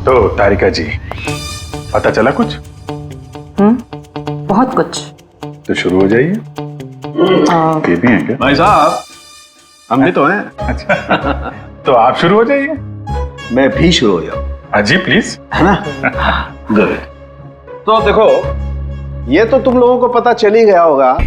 तो तारिका जी, पता चला कुछ? बहुत कुछ। तो शुरू हो जाइए। ये भी है क्या? भाई साहब, हम भी तो हैं। अच्छा तो आप शुरू हो जाइए। मैं भी शुरू हो जाऊं? जी प्लीज। है ना? गुड। तो देखो, ये तो तुम लोगों को पता चल ही गया होगा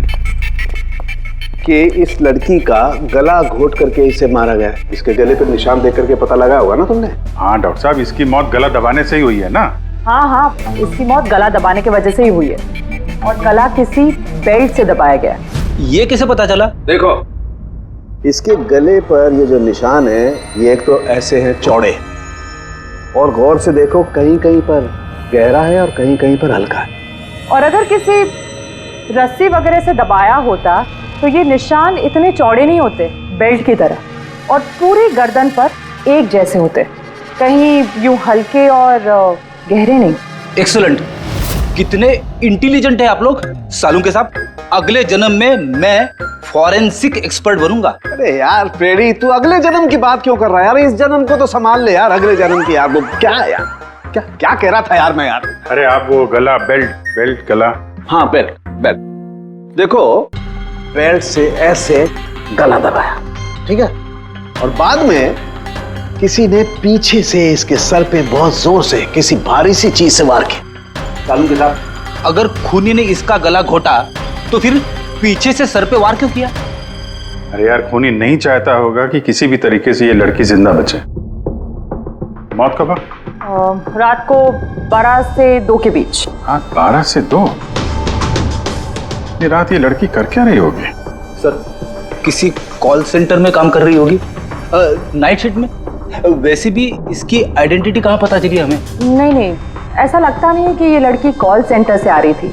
कि इस लड़की का गला घोट करके इसे मारा गया है। इसके गले पर निशान देख करके पता लगा होगा ना तुमने? हाँ डॉक्टर साहब, इसकी मौत गला दबाने से ही हुई है ना? हाँ, इसकी मौत गला दबाने की वजह से ही हुई है और गला किसी बेल्ट से दबाया गया है। ये कैसे पता चला? देखो, इसके गले पर ये जो निशान है, ये एक तो ऐसे हैं चौड़े, और गौर से देखो कहीं कहीं पर गहरा है और कहीं कहीं पर हल्का है। और अगर किसी रस्सी वगैरह से दबाया होता तो ये निशान इतने चौड़े नहीं होते बेल्ट की तरह, और पूरी गर्दन पर एक जैसे होते, कहीं यूं हल्के और गहरे नहीं। एक्सीलेंट, कितने इंटेलिजेंट है आप लोग। सालू के साहब, अगले जन्म में मैं फॉरेंसिक एक्सपर्ट बनूंगा। अरे यार फ्रेडी, तू अगले जन्म की बात क्यों कर रहा है यार? इस जन्म को तो संभाल ले यार, अगले जन्म की यार। वो क्या है यार, क्या क्या कह रहा था यार मैं यार? अरे आप वो गला, बेल्ट गला। हाँ बेल्ट। देखो, बेल्ट से ऐसे गला दबाया, ठीक है, और बाद में किसी ने पीछे से इसके सर पे बहुत जोर से किसी भारी सी चीज से वार किया। सालू के साथ, अगर खूनी ने इसका गला घोटा तो फिर पीछे से सर पे वार क्यों किया? अरे यार, खूनी नहीं चाहता होगा कि किसी भी तरीके से ये लड़की जिंदा बचे। मौत कब? रात को 12 से 2 के बीच। हाँ, 12 से 2। ये रात ये लड़की कर क्या रही होगी? सर, किसी कॉल सेंटर में काम कर रही होगी, नाइट शिफ्ट में। वैसे भी इसकी आइडेंटिटी कहाँ पता चली हमें? नहीं, ऐसा लगता नहीं है कि ये लड़की कॉल सेंटर से आ रही थी।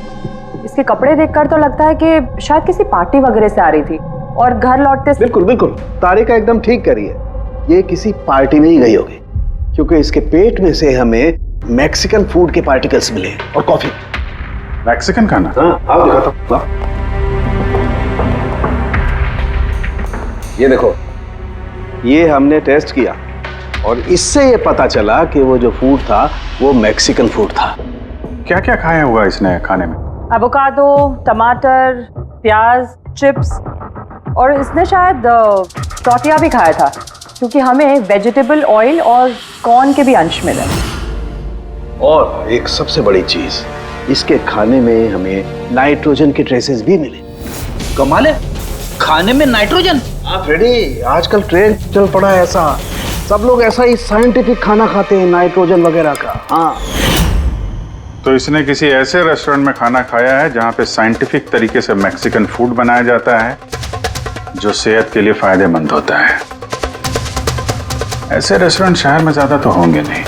इसके कपड़े देखकर तो लगता है कि शायद किसी पार्टी वगैरह से आ रही थी और घर लौटते बिल्कुल तारिका एकदम ठीक करी है। ये किसी पार्टी में ही गई होगी, क्योंकि इसके पेट में से हमें मैक्सिकन फूड के पार्टिकल्स मिले और कॉफी। मैक्सिकन खाना? हाँ, आओ दिखाता हूं। ये देखो, ये हमने टेस्ट किया और इससे ये पता चला कि वो जो फूड था वो मैक्सिकन फूड था। क्या क्या खाया हुआ इसने खाने में? एवोकाडो, टमाटर, प्याज, चिप्स, और इसने शायद टॉर्टिया भी खाया था, क्योंकि हमें वेजिटेबल ऑयल और कॉर्न के भी अंश मिले। और एक सबसे बड़ी चीज, इसके खाने में हमें नाइट्रोजन के ट्रेसेस भी मिले। कमाल है, खाने में नाइट्रोजन। हाँ फ्रेडी, आजकल ट्रेंड चल पड़ा है ऐसा, सब लोग ऐसा ही साइंटिफिक खाना खाते हैं, नाइट्रोजन वगैरह का। हाँ, तो इसने किसी ऐसे रेस्टोरेंट में खाना खाया है जहां पे साइंटिफिक तरीके से मैक्सिकन फूड बनाया जाता है, जो सेहत के लिए फायदेमंद होता है। ऐसे रेस्टोरेंट शहर में ज्यादा तो होंगे नहीं।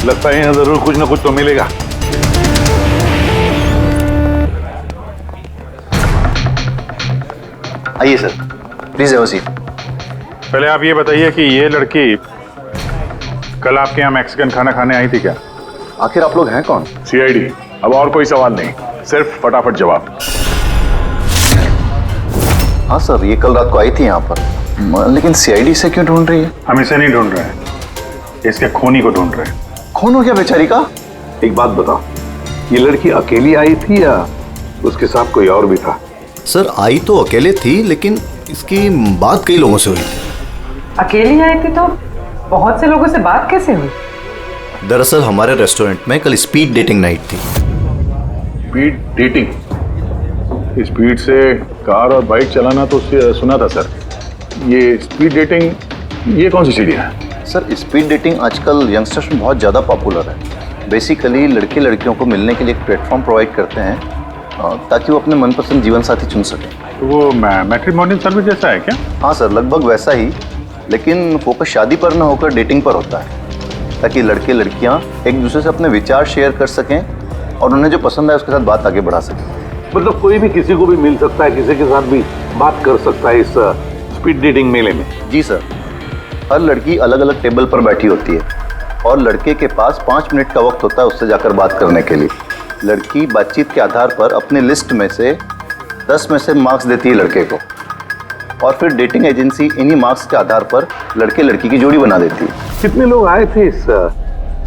लगता है यहाँ जरूर कुछ ना कुछ तो मिलेगा। आइए sir, please have a seat. पहले आप ये बताइए कि ये लड़की कल आपके यहाँ मैक्सिकन खाना खाने आई थी क्या? आखिर आप लोग हैं कौन? सीआईडी। अब और कोई सवाल नहीं, सिर्फ फटाफट जवाब। हाँ सर, ये कल रात को आई थी यहाँ पर, लेकिन सीआईडी से क्यों ढूंढ रही है? हम इसे नहीं ढूंढ रहे हैं, इसके खूनी को ढूंढ रहे हैं। खून हो गया बेचारी का? एक बात बताओ, ये लड़की अकेली आई थी या उसके साथ कोई और भी था? सर, आई तो अकेले थी, लेकिन इसकी बात कई लोगों से हुई थी। अकेली आई थी तो बहुत से लोगों से बात कैसे हुई? दरअसल हमारे रेस्टोरेंट में कल स्पीड डेटिंग नाइट थी। Speed dating? स्पीड से कार और बाइक चलाना तो सुना था सर। ये स्पीड डेटिंग, ये कौन सी चीज है? सर, स्पीड डेटिंग आजकल यंगस्टर्स में बहुत ज़्यादा पॉपुलर है। बेसिकली लड़के लड़कियों को मिलने के लिए एक प्लेटफॉर्म प्रोवाइड करते हैं ताकि वो अपने मनपसंद जीवन साथी चुन सकें। तो वो मैट्रिमोनियल सर्विस जैसा है क्या? हाँ सर, लगभग वैसा ही, लेकिन फोकस शादी पर न होकर डेटिंग पर होता है, ताकि लड़के लड़कियाँ एक दूसरे से अपने विचार शेयर कर सकें और उन्हें जो पसंद है उसके साथ बात आगे बढ़ा सकें। मतलब कोई भी किसी को भी मिल सकता है, किसी के साथ भी बात कर सकता है इस स्पीड डेटिंग मेले में? जी सर, हर लड़की अलग अलग टेबल पर बैठी होती है और लड़के के पास 5 मिनट का वक्त होता है उससे जाकर बात करने के लिए। लड़की बातचीत के आधार पर अपने लिस्ट में से 10 में से मार्क्स देती है लड़के को, और फिर डेटिंग एजेंसी इन्हीं मार्क्स के आधार पर लड़के लड़की की जोड़ी बना देती है। कितने लोग आए थे इस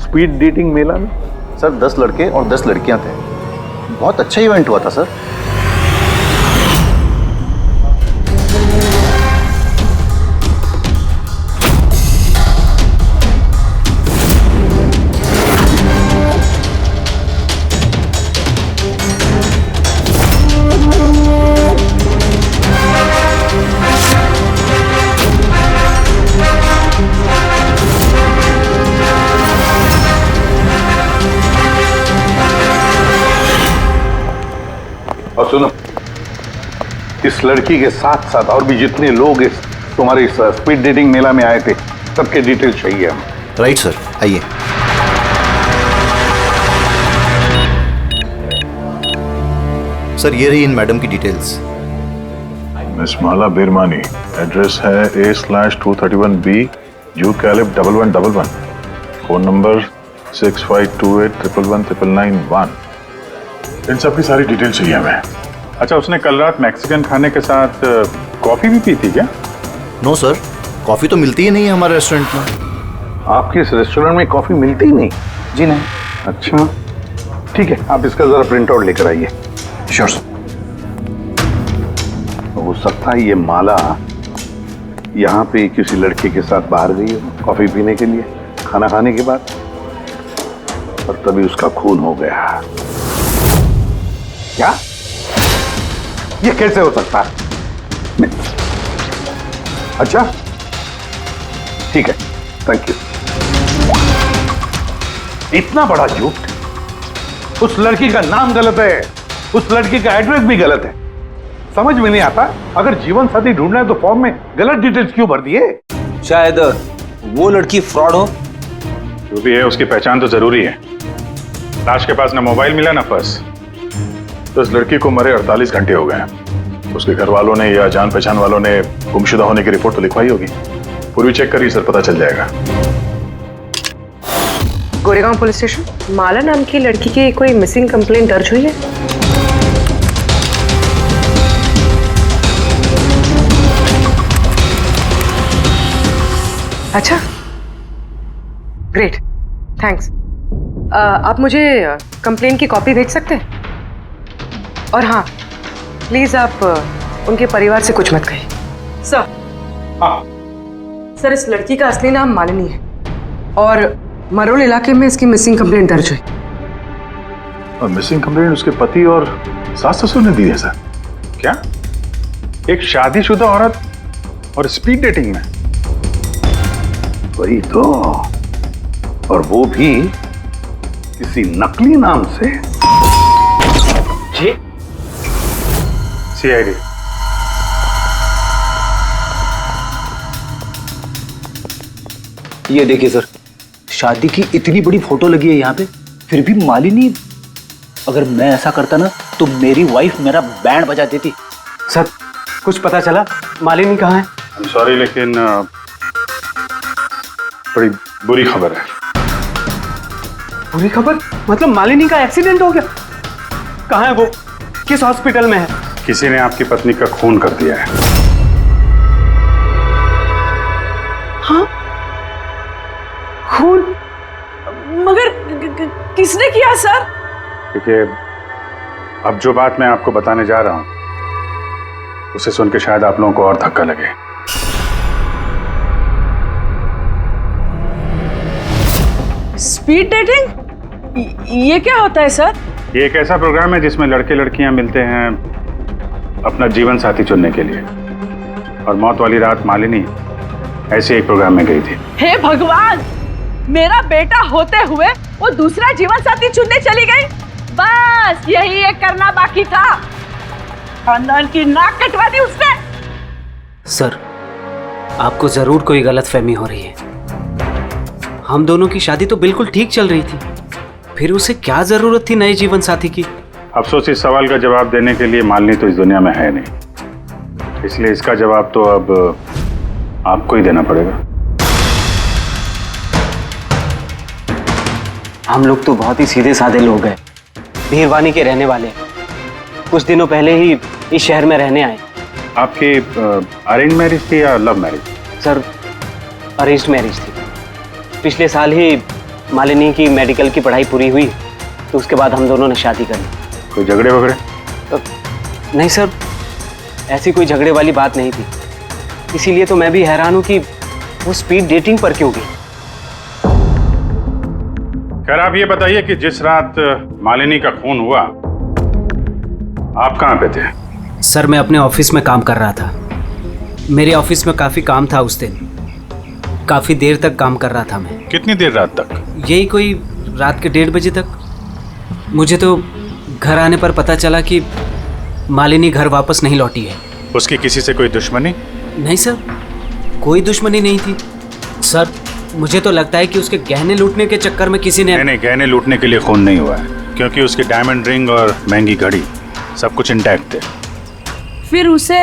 स्पीड डेटिंग मेला में? सर 10 लड़के और 10 लड़कियां थे। बहुत अच्छा इवेंट हुआ था सर। और सुनो, इस लड़की के साथ साथ और भी जितने लोग इस तुम्हारे इस स्पीड डेटिंग मेला में आए थे सबके डिटेल्स चाहिए हमें। राइट सर, आइए। सर ये रही इन मैडम की डिटेल्स। मिस माला बिरमानी, एड्रेस है A/231B जू कैलिप 1111, फोन नंबर 6528119991। इन सब की सारी डिटेल चाहिए हमें। अच्छा, उसने कल रात मैक्सिकन खाने के साथ कॉफी भी पी थी क्या? नो सर, कॉफ़ी तो मिलती ही नहीं है हमारे रेस्टोरेंट में। आपके इस रेस्टोरेंट में कॉफी मिलती ही नहीं? जी नहीं। अच्छा ठीक है, आप इसका जरा प्रिंट आउट लेकर आइए। Sure sir. हो सकता है ये माला यहाँ पे किसी लड़के के साथ बाहर गई हो कॉफी पीने के लिए खाना खाने के बाद, और तभी उसका खून हो गया। क्या? ये कैसे हो सकता है? अच्छा ठीक है, थैंक यू। इतना बड़ा झूठ! उस लड़की का नाम गलत है, उस लड़की का एड्रेस भी गलत है। समझ में नहीं आता, अगर जीवन साथी ढूंढना है तो फॉर्म में गलत डिटेल्स क्यों भर दिए? शायद वो लड़की फ्रॉड हो। जो भी है उसकी पहचान तो जरूरी है। लाश के पास ना मोबाइल मिला ना पर्स। तो इस लड़की को मरे 48 घंटे हो गए। उसके घर वालों ने या जान पहचान वालों ने गुमशुदा होने की रिपोर्ट तो लिखवाई होगी। पूरी चेक करिए सर, पता चल जाएगा। गोरेगांव पुलिस स्टेशन, माला नाम की लड़की की कोई मिसिंग कंप्लेंट दर्ज हुई है? अच्छा, ग्रेट, थैंक्स। आप मुझे कंप्लेंट की कॉपी भेज सकते हैं? और हाँ, प्लीज आप उनके परिवार से कुछ मत कहिए। सर, हाँ, सर इस लड़की का असली नाम मालिनी है और मरोल इलाके में इसकी मिसिंग कंप्लेंट दर्ज हुई। और मिसिंग कंप्लेंट उसके पति और सास ससुर ने दी है सर? क्या? एक शादीशुदा औरत और स्पीड डेटिंग में? वही तो, और वो भी किसी नकली नाम से। जी CID। ये देखिए सर, शादी की इतनी बड़ी फोटो लगी है यहाँ पे, फिर भी मालिनी। अगर मैं ऐसा करता ना तो मेरी वाइफ मेरा बैंड बजा देती। सर कुछ पता चला मालिनी कहाँ है? आई एम सॉरी, लेकिन बड़ी बुरी खबर है। बुरी खबर? मतलब मालिनी का एक्सीडेंट हो गया? कहाँ है वो? किस हॉस्पिटल में है? किसी ने आपकी पत्नी का खून कर दिया है। हाँ? खून? मगर किसने किया सर? देखिए, अब जो बात मैं आपको बताने जा रहा हूं उसे सुन के शायद आप लोगों को और धक्का लगे। Speed dating? ये क्या होता है सर? ये एक ऐसा प्रोग्राम है जिसमें लड़के लड़कियां मिलते हैं अपना जीवन साथी चुनने के लिए। और मौत वाली रात मालिनी ऐसे एक प्रोग्राम में गई थी। हे भगवान, मेरा बेटा होते हुए वो दूसरा जीवन साथी चुनने चली गई। बस यही एक करना बाकी था। खानदान की नाक कटवा दी उसने। सर आपको जरूर कोई गलतफहमी हो रही है। हम दोनों की शादी तो बिल्कुल ठीक चल रही थी, फिर उसे क्या जरूरत थी नए जीवन साथी की? अफसोस, इस सवाल का जवाब देने के लिए मालिनी तो इस दुनिया में है नहीं, इसलिए इसका जवाब तो अब आपको ही देना पड़ेगा। हम लोग तो बहुत ही सीधे साधे लोग हैं, भीरवानी के रहने वाले हैं। कुछ दिनों पहले ही इस शहर में रहने आए। आपकी अरेंज मैरिज थी या love marriage? Sir, arranged marriage थी। पिछले साल ही मालिनी की मेडिकल की पढ़ाई पूरी हुई, तो उसके बाद हम दोनों ने शादी कर ली। कोई झगड़े वगड़े? नहीं सर, ऐसी कोई झगड़े वाली बात नहीं थी। इसीलिए तो मैं भी हैरान हूं कि वो स्पीड डेटिंग पर क्यों गई। खैर, आप ये बताइए कि जिस रात मालिनी का खून हुआ, आप कहाँ पे थे? सर, मैं अपने ऑफिस में काम कर रहा था। मेरे ऑफिस में काफ़ी काम था उस दिन। काफ़ी देर तक काम कर रहा था मैं। कितनी देर रात तक? यही कोई रात के 1:30 बजे तक। मुझे तो घर आने पर पता चला कि मालिनी घर वापस नहीं लौटी है। उसकी किसी से कोई दुश्मनी? नहीं सर, कोई दुश्मनी नहीं थी। सर, मुझे तो लगता है कि उसके गहने लूटने के चक्कर में किसी ने... नहीं, गहने लूटने के लिए खून नहीं हुआ है, क्योंकि उसकी डायमंड रिंग और महंगी घड़ी सब कुछ इंटैक्ट थे। फिर उसे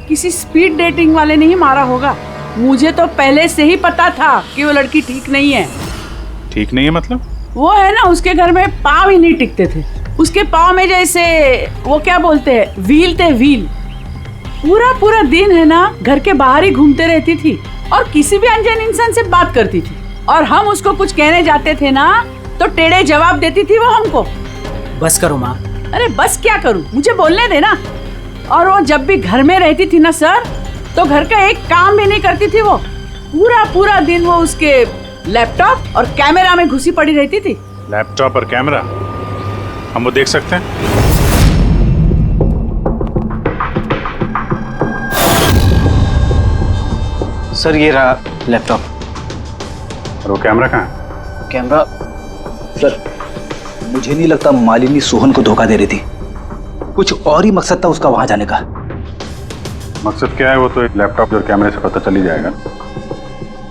किसी स्पीड डेटिंग वाले ने ही मारा होगा। मुझे तो पहले से ही पता था कि वो लड़की ठीक नहीं है। ठीक नहीं है मतलब? वो है ना, उसके घर में पाँव ही नहीं टिकते थे। उसके पाँव में जैसे वो क्या बोलते हैं, व्हील थे, व्हील। पूरा पूरा दिन है ना, घर के बाहर ही घूमते रहती थी और किसी भी अनजान इंसान से बात करती थी। और हम उसको कुछ कहने जाते थे ना, तो टेढ़े जवाब देती थी वो हमको। बस करो माँ। अरे बस क्या करूँ, मुझे बोलने देना। और वो जब भी घर में रहती थी ना सर, तो घर का एक काम भी नहीं करती थी वो। पूरा पूरा दिन वो उसके लैपटॉप और कैमरा में घुसी पड़ी रहती थी। लैपटॉप और कैमरा, हम वो देख सकते हैं? सर, ये रहा लैपटॉप। और वो कैमरा कहाँ है? कैमरा? सर, मुझे नहीं लगता मालिनी सोहन को धोखा दे रही थी। कुछ और ही मकसद था उसका वहां जाने का। मकसद क्या है वो तो एक लैपटॉप और कैमरे से पता चल ही जाएगा।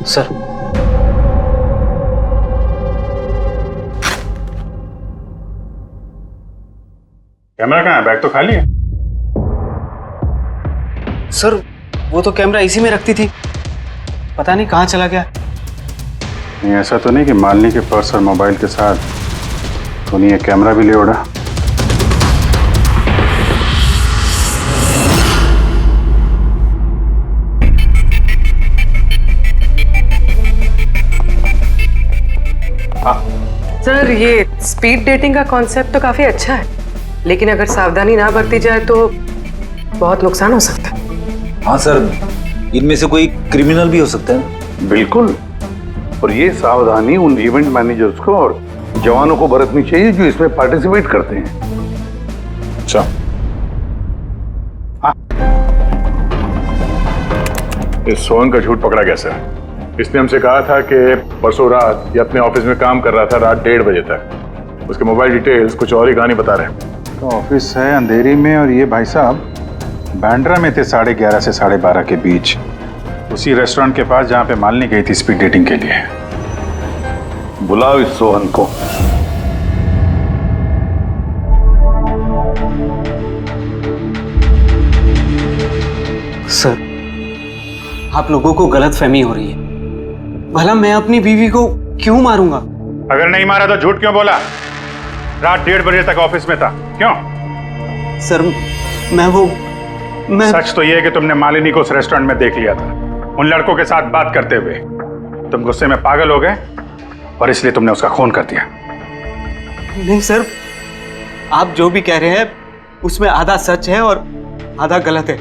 सर, कैमरा कहाँ है? बैग तो खाली है। सर, वो तो कैमरा इसी में रखती थी, पता नहीं कहाँ चला गया। नहीं, ऐसा तो नहीं कि मालिनी के पर्स और मोबाइल के साथ तो नहीं ये कैमरा भी ले उड़ा? सर, ये स्पीड डेटिंग का कॉन्सेप्ट तो काफी अच्छा है, लेकिन अगर सावधानी ना बरती जाए तो बहुत नुकसान हो सकता है। हाँ सर, इनमें से कोई क्रिमिनल भी हो सकता है। बिल्कुल। और ये सावधानी उन इवेंट मैनेजर्स को और जवानों को बरतनी चाहिए जो इसमें पार्टिसिपेट करते हैं। अच्छा, इस सोहन का झूठ पकड़ा कैसे? इसने हमसे कहा था कि परसों रात ये अपने ऑफिस में काम कर रहा था रात 1:30 बजे तक। उसके मोबाइल डिटेल्स कुछ और ही कहानी बता रहे हैं। तो ऑफिस है अंधेरी में और ये भाई साहब बांद्रा में थे 11:30 से 12:30 के बीच, उसी रेस्टोरेंट के पास जहां पे मालिनी गई थी स्पीड डेटिंग के लिए। बुलाओ इस सोहन को। सर, आप लोगों को गलतफहमी हो रही है। भला मैं अपनी बीवी को क्यों मारूंगा? अगर नहीं मारा तो झूठ क्यों बोला? रात 1:30 बजे तक ऑफिस में था, क्यों? सर, मैं सच तो ये है कि तुमने मालिनी को उस रेस्टोरेंट में देख लिया था उन लड़कों के साथ बात करते हुए। तुम गुस्से में पागल हो गए और इसलिए तुमने उसका खून कर दिया। नहीं सर, आप जो भी कह रहे हैं उसमें आधा सच है और आधा गलत है।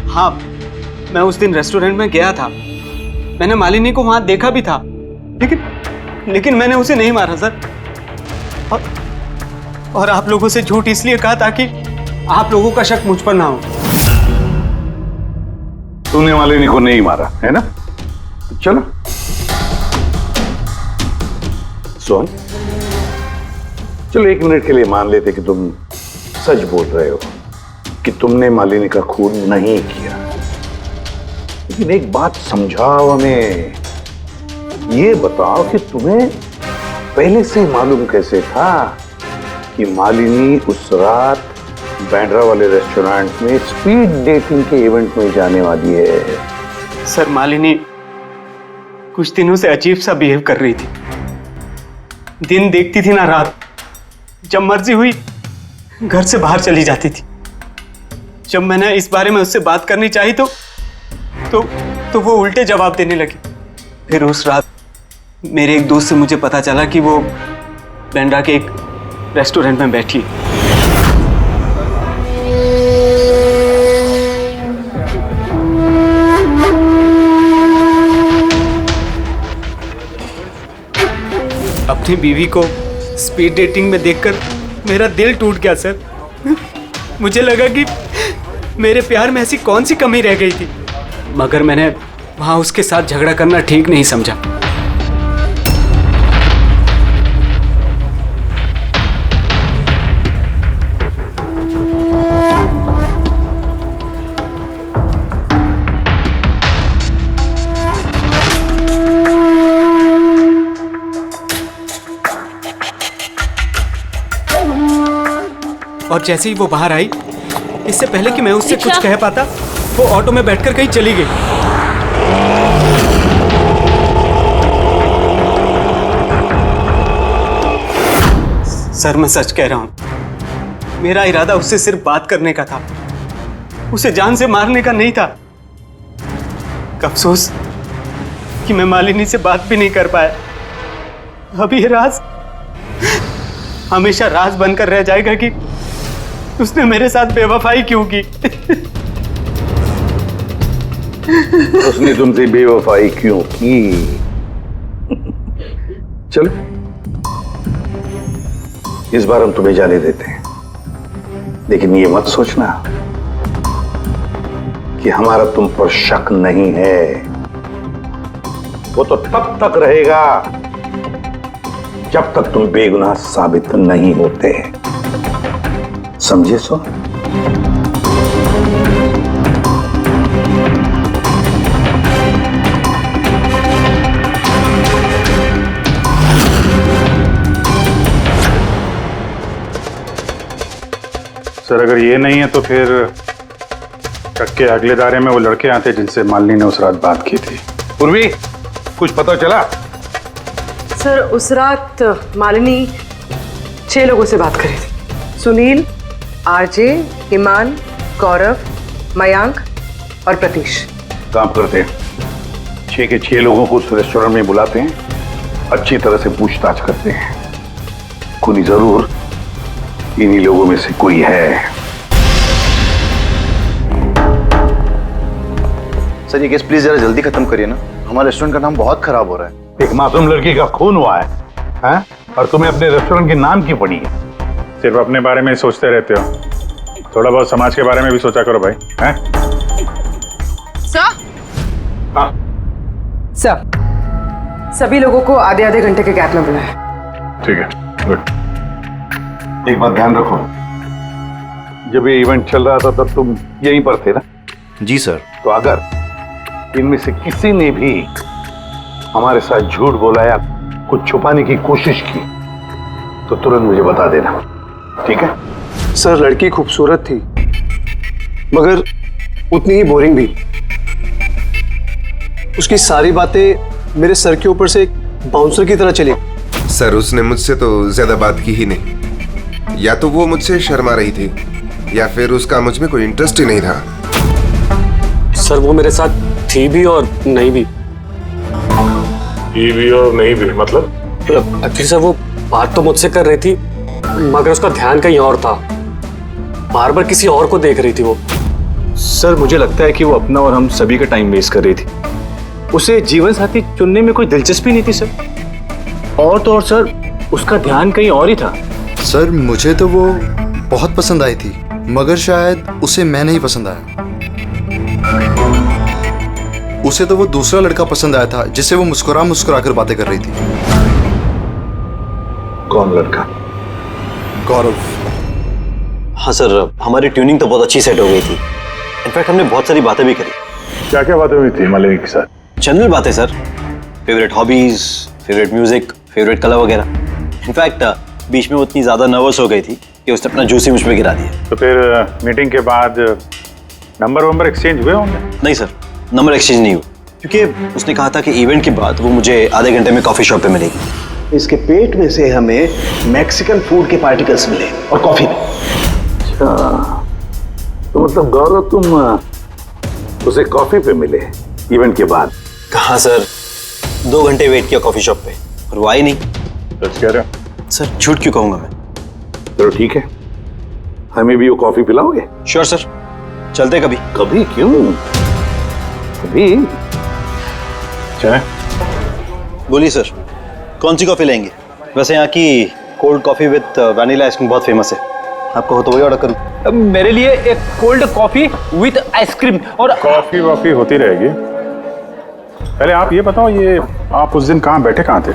हाँ, मैं उस दिन रेस्टोरेंट में गया था, मैंने मालिनी को वहां देखा भी था, लेकिन मैंने उसे नहीं मारा सर। और आप लोगों से झूठ इसलिए कहा ताकि आप लोगों का शक मुझ पर ना हो। तूने मालिनी को नहीं मारा है ना? चलो सोहन, चलो 1 मिनट के लिए मान लेते कि तुम सच बोल रहे हो कि तुमने मालिनी का खून नहीं किया, लेकिन एक बात समझाओ हमें। ये बताओ कि तुम्हें पहले से मालूम कैसे था कि मालिनी उस रात बांद्रा वाले रेस्टोरेंट में स्पीड डेटिंग के इवेंट में जाने वाली है? सर, मालिनी कुछ दिनों से अजीब सा बिहेव कर रही थी। दिन देखती थी ना रात, जब मर्जी हुई घर से बाहर चली जाती थी। जब मैंने इस बारे में उससे बात करनी चाही तो वो उल्टे जवाब देने लगी। फिर उस रात मेरे एक दोस्त से मुझे पता चला कि वो बैंड्रा के एक रेस्टोरेंट में बैठी है। अपनी बीवी को स्पीड डेटिंग में देखकर मेरा दिल टूट गया सर। मुझे लगा कि मेरे प्यार में ऐसी कौन सी कमी रह गई थी, मगर मैंने वहां उसके साथ झगड़ा करना ठीक नहीं समझा। और जैसे ही वो बाहर आई, इससे पहले कि मैं उससे कुछ कह पाता, वो ऑटो में बैठकर कहीं चली गई। सर मैं सच कह रहा हूं, मेरा इरादा उससे सिर्फ बात करने का था, उसे जान से मारने का नहीं था। अफसोस कि मैं मालिनी से बात भी नहीं कर पाया। अब ये राज हमेशा राज बनकर रह जाएगा कि उसने मेरे साथ बेवफाई क्यों की। उसने तुमसे बेवफाई क्यों की? चलो इस बार हम तुम्हें जाने देते हैं, लेकिन ये मत सोचना कि हमारा तुम पर शक नहीं है। वो तो तब तक रहेगा जब तक तुम बेगुनाह साबित नहीं होते। समझे सो? सर अगर ये नहीं है तो फिर ट्रक के अगले दायरे में वो लड़के आते जिनसे मालिनी ने उस रात बात की थी। पूर्वी कुछ पता चला? सर उस रात मालिनी 6 लोगों से बात करी थी। सुनील, आरजे, ईमान, गौरव, मयांक और प्रतीश। काम करते हैं, 6 के 6 लोगों को उस रेस्टोरेंट में बुलाते हैं, अच्छी तरह से पूछताछ करते हैं। कोई जरूर इन्हीं लोगों में से कोई है। सर ये केस प्लीज जरा जल्दी खत्म करिए ना, हमारे रेस्टोरेंट का नाम बहुत खराब हो रहा है। एक मासूम लड़की का खून हुआ है? और तुम्हें अपने रेस्टोरेंट के नाम की पड़ी है? सिर्फ अपने बारे में सोचते रहते हो, थोड़ा बहुत समाज के बारे में भी सोचा करो भाई। हैं? सर हाँ सर सभी लोगों को आधे आधे घंटे के गैप में बुलाया। ठीक है, गुड। एक बात ध्यान रखो, जब ये इवेंट चल रहा था तब तुम यहीं पर थे ना? जी सर। तो अगर इनमें से किसी ने भी हमारे साथ झूठ बोला या कुछ छुपाने की कोशिश की तो तुरंत मुझे बता देना, ठीक है? सर लड़की खूबसूरत थी, मगर उतनी ही बोरिंग भी। उसकी सारी बातें मेरे सर के ऊपर से एक बाउंसर की तरह चली। सर उसने मुझसे तो ज्यादा बात की ही नहीं, या तो वो मुझसे शर्मा रही थी या फिर उसका मुझ में कोई इंटरेस्ट ही नहीं था। सर वो मेरे साथ थी भी और नहीं भी। थी भी और नहीं भी मतलब? एक्चुअली सर वो बात तो मुझसे कर रही थी, मगर उसका ध्यान कहीं और था, बार बार किसी और को देख रही थी वो। सर मुझे लगता है कि वो अपना और हम सभी का टाइम वेस्ट कर रही थी। उसे जीवन साथी चुनने में कोई दिलचस्पी नहीं थी सर। और तो और सर उसका ध्यान कहीं और ही था। सर मुझे तो वो बहुत पसंद आई थी, मगर शायद उसे मैं नहीं पसंद आया। उसे तो वो दूसरा लड़का पसंद आया था जिससे वो मुस्कुरा मुस्कुरा कर बातें कर रही थी। कौन लड़का? गौरव। हाँ सर, हमारी ट्यूनिंग तो बहुत अच्छी सेट हो गई थी। इनफैक्ट हमने बहुत सारी बातें भी करी। क्या क्या बातें हुई थी मालिनी के साथ? जनरल बातें sir, favourite hobbies, favourite music, favourite colour वगैरह। इनफैक्ट बीच में वो इतनी ज्यादा नर्वस हो गई थी कि उसने अपना जूस ही मुझ पे गिरा दिया। तो फिर मीटिंग के बाद नंबर एक्सचेंज हुए होंगे? नहीं सर, नंबर एक्सचेंज नहीं हुआ, क्योंकि उसने कहा था कि इवेंट के बाद वो मुझे आधे घंटे में कॉफी शॉप पे मिलेगी। इसके पेट में से हमें मैक्सिकन फूड के पार्टिकल्स मिले और कॉफी में। अच्छा, तो मतलब गौरव तुम उसे कॉफी पे मिले इवेंट के बाद? कहाँ सर, 2 घंटे वेट किया कॉफी शॉप पे और वो आई नहीं। सच कह रहे हो? सर झूठ क्यों कहूंगा मैं। चलो ठीक है, हमें भी वो कॉफी पिलाओगे? श्योर सर, चलते कभी। कभी क्यों, कभी। चाय? बोलिए सर, कौन सी कॉफी लेंगे? वैसे यहाँ की cold coffee with vanilla ice cream बहुत फेमस है, आपको हो तो वही ऑर्डर करूँ। मेरे लिए एक कोल्ड कॉफी विद आइसक्रीम। और कॉफी वॉफी होती रहेगी। पहले आप ये बताओ, ये आप उस दिन कहाँ बैठे, कहाँ थे?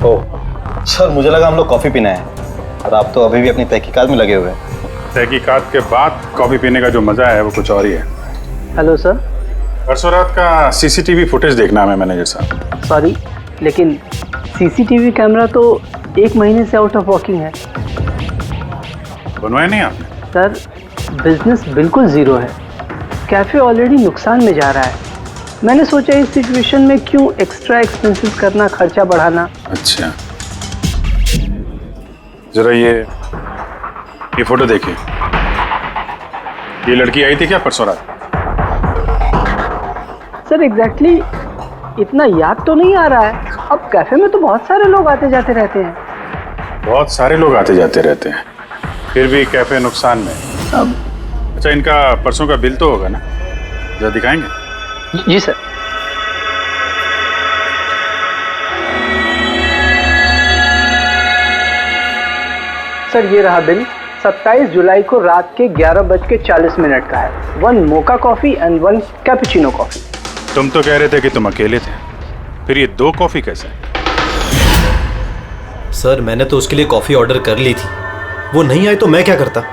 ओह सर, मुझे लगा हम लोग कॉफी पीना है और आप तो अभी भी अपनी तहकीकात में लगे हुए हैं। तहकीकात के बाद कॉफी पीने का जो मजा है वो कुछ और ही है। Hello sir. परसों रात का सीसीटीवी फुटेज देखना है मैनेजर साहब। सॉरी, लेकिन सीसीटीवी कैमरा तो 1 महीने से आउट ऑफ वर्किंग है। बनवाया नहीं आपने? सर, बिजनेस बिल्कुल ज़ीरो है। कैफ़े ऑलरेडी नुकसान में जा रहा है। मैंने सोचा इस सिचुएशन में क्यों एक्स्ट्रा एक्सपेंसेस करना, खर्चा बढ़ाना। अच्छा, जरा ये फोटो देखिए। ये लड़की आई थी क्या परसों रात? सर एग्जैक्टली इतना याद तो नहीं आ रहा है। अब कैफ़े में तो बहुत सारे लोग आते जाते रहते हैं। बहुत सारे लोग आते जाते रहते हैं, फिर भी कैफे नुकसान में। अच्छा, इनका परसों का बिल तो होगा ना, जरा दिखाएंगे? जी सर। सर ये रहा बिल। 27 जुलाई को रात के 11:40 का है। 1 mocha coffee and 1 cappuccino coffee. तुम तो कह रहे थे कि तुम अकेले थे, फिर ये 2 कॉफी कैसे? सर मैंने तो उसके लिए कॉफी ऑर्डर कर ली थी, वो नहीं आई तो मैं क्या करता।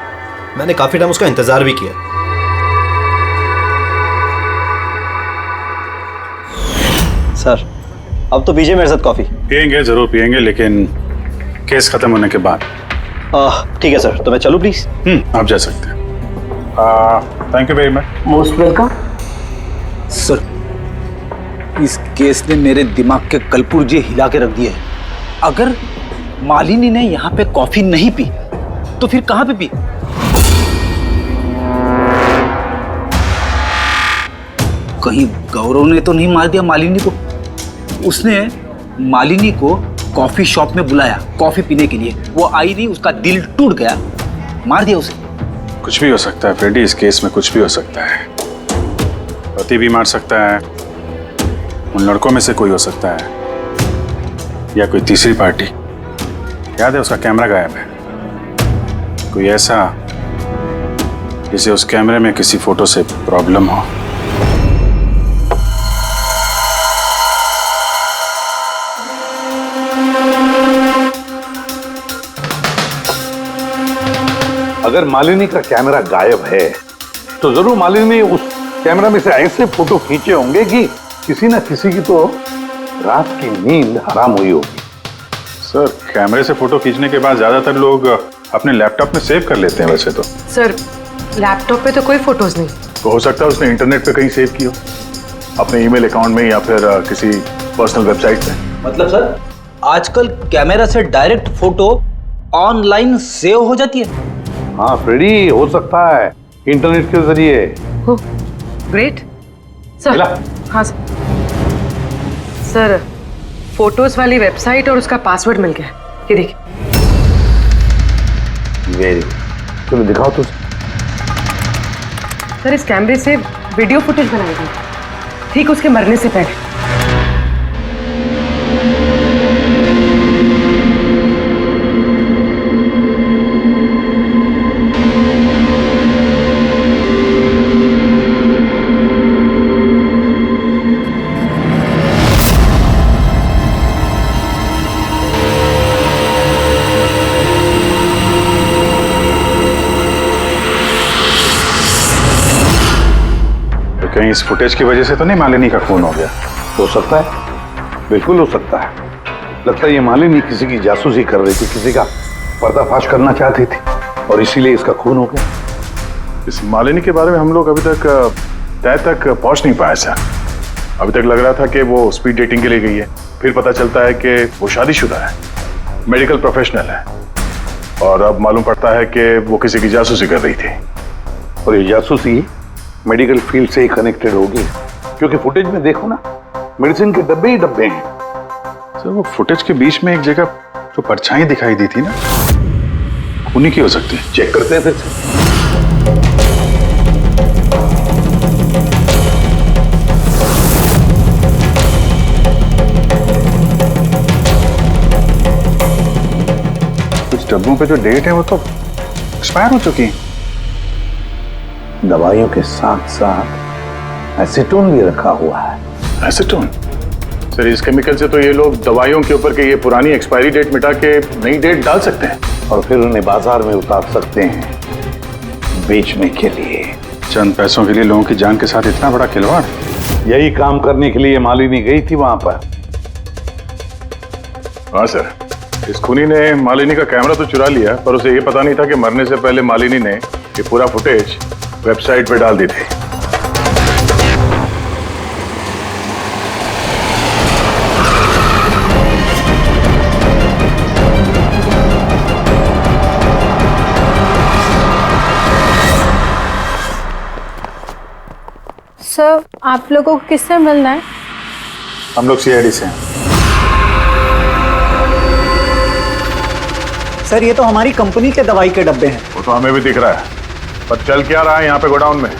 मैंने काफी टाइम उसका इंतजार भी किया। सर अब तो पीजिए मेरे साथ कॉफी। पियेंगे, जरूर पियेंगे, लेकिन केस खत्म होने के बाद। ठीक है सर, तो मैं चलूं प्लीज? आप जा सकते हैं। Thank you very much. Most welcome. Sir, इस केस ने मेरे दिमाग के कलपुर्जे हिला के रख दिए हैं। अगर मालिनी ने यहाँ पे कॉफी नहीं पी तो फिर कहाँ पे पी? कहीं गौरव ने तो नहीं मार दिया मालिनी को? उसने मालिनी को कॉफी शॉप में बुलाया कॉफी पीने के लिए, वो आई नहीं, उसका दिल टूट गया, मार दिया उसे। कुछ भी हो सकता है फ्रेडी, इस केस में कुछ भी हो सकता है। पति भी मार सकता है, उन लड़कों में से कोई हो सकता है, या कोई तीसरी पार्टी। याद है उसका कैमरा गायब है, कोई ऐसा जिसे उस कैमरे में किसी फोटो से प्रॉब्लम हो। अगर मालिनी का कैमरा गायब है तो जरूर मालिनी ने उस कैमरा में से ऐसे फोटो खींचे होंगे कि किसी ना किसी की तो रात की नींद हराम हुई होगी। सर, कैमरे से फोटो खींचने के बाद ज्यादातर लोग अपने लैपटॉप में सेव कर लेते हैं वैसे तो। सर लैपटॉप पे तो कोई फोटोज नहीं। तो हो सकता है उसने इंटरनेट पे कहीं सेव की हो, अपने ईमेल अकाउंट में या फिर किसी पर्सनल वेबसाइट पे। मतलब सर, आजकल कैमरा से डायरेक्ट फोटो ऑनलाइन सेव हो जाती है? हाँ फ्रेडी, हो सकता है इंटरनेट के जरिए। हो ग्रेट सर। हाँ सर। सर फोटोज वाली वेबसाइट और उसका पासवर्ड मिल गया, ये देखिए। वेरी, चलो दिखाओ तो। सर इस कैमरे से वीडियो फुटेज बनाई गई ठीक उसके मरने से पहले। कहीं इस फुटेज की वजह से तो नहीं मालिनी का खून हो गया? हो सकता है, बिल्कुल हो सकता है। लगता है ये मालिनी किसी की जासूसी कर रही थी, किसी का पर्दाफाश करना चाहती थी और इसीलिए इसका खून हो गया। इस मालिनी के बारे में हम लोग अभी तक तय तक पहुंच नहीं पाए सर। अभी तक लग रहा था कि वो स्पीड डेटिंग के लिए गई है, फिर पता चलता है कि वो शादीशुदा है, मेडिकल प्रोफेशनल है, और अब मालूम पड़ता है कि वो किसी की जासूसी कर रही थी। और ये जासूसी मेडिकल फील्ड से ही कनेक्टेड होगी, क्योंकि फुटेज में देखो ना, मेडिसिन के डब्बे ही डब्बे हैं। सर वो फुटेज के बीच में एक जगह जो परछाई दिखाई दी थी ना, खूनी की हो सकती है। चेक करते हैं फिर से। कुछ डब्बों पे जो डेट है वो तो एक्सपायर हो चुकी है। दवाइयों के साथ साथ एसीटोन भी रखा हुआ है। एसीटोन? सर इस केमिकल से तो ये लोग दवाइयों के ऊपर के ये पुरानी एक्सपायरी डेट मिटा के नई डेट डाल सकते हैं और फिर उन्हें बाजार में उतार सकते हैं बेचने के लिए। चंद पैसों के लिए लोगों की जान के साथ इतना बड़ा खिलवाड़। यही काम करने के लिए मालिनी गई थी वहां पर। हाँ सर, इस खूनी ने मालिनी का कैमरा तो चुरा लिया, पर उसे ये पता नहीं था कि मरने से पहले मालिनी ने ये पूरा फुटेज वेबसाइट पे डाल दी थी। सर आप लोगों को किससे मिलना है? हम लोग सीआईडी से हैं। सर ये तो हमारी कंपनी के दवाई के डब्बे हैं। वो तो हमें भी दिख रहा है, पर चल क्या रहा है यहाँ पे गोडाउन में?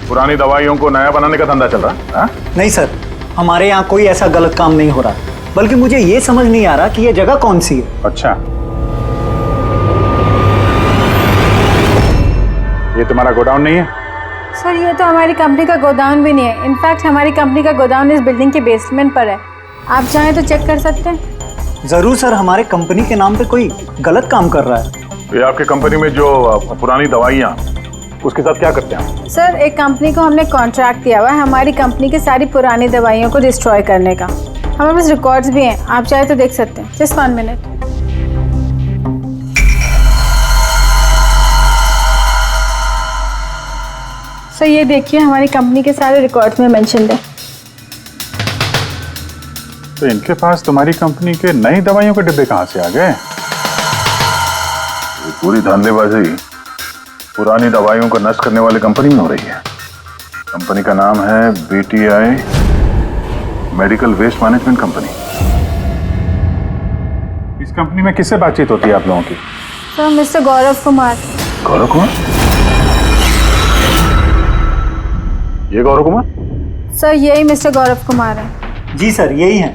पुरानी दवाइयों को नया बनाने का धंधा चल रहा है? हाँ? नहीं सर, हमारे यहाँ कोई ऐसा गलत काम नहीं हो रहा, बल्कि मुझे ये समझ नहीं आ रहा कि ये जगह कौन सी है। अच्छा, ये तुम्हारा गोडाउन नहीं है? सर ये तो हमारी कंपनी का गोदाम भी नहीं है। इनफैक्ट हमारी कंपनी का गोदाम इस बिल्डिंग के बेसमेंट पर है। आप चाहें तो चेक कर सकते हैं। जरूर सर, हमारे कंपनी के नाम पे कोई गलत काम कर रहा है। ये आपकी कंपनी में जो पुरानी दवाइयाँ, उसके साथ क्या करते हैं? सर एक कंपनी को हमने कॉन्ट्रैक्ट दिया हुआ है हमारी कंपनी की सारी पुरानी दवाइयों को डिस्ट्रॉय करने का। हमारे पास रिकॉर्ड्स भी हैं, आप चाहे तो देख सकते हैं। Just 1 minute. सर ये देखिए, हमारी कंपनी के सारे रिकॉर्ड्स में मेंशन है। तो इनके पास तुम्हारी कंपनी के नई दवाइयों के डिब्बे कहाँ से आ गए? ये पूरी धांधलेबाजी पुरानी दवाइयों को नष्ट करने वाली कंपनी में हो रही है। कंपनी का नाम है BTI medical waste management company. इस कंपनी में किससे बातचीत होती है आप लोगों की? Sir mister Gaurav Kumar. गौरव कुमार? ये गौरव कुमार? सर यही मिस्टर गौरव कुमार है। जी सर यही है।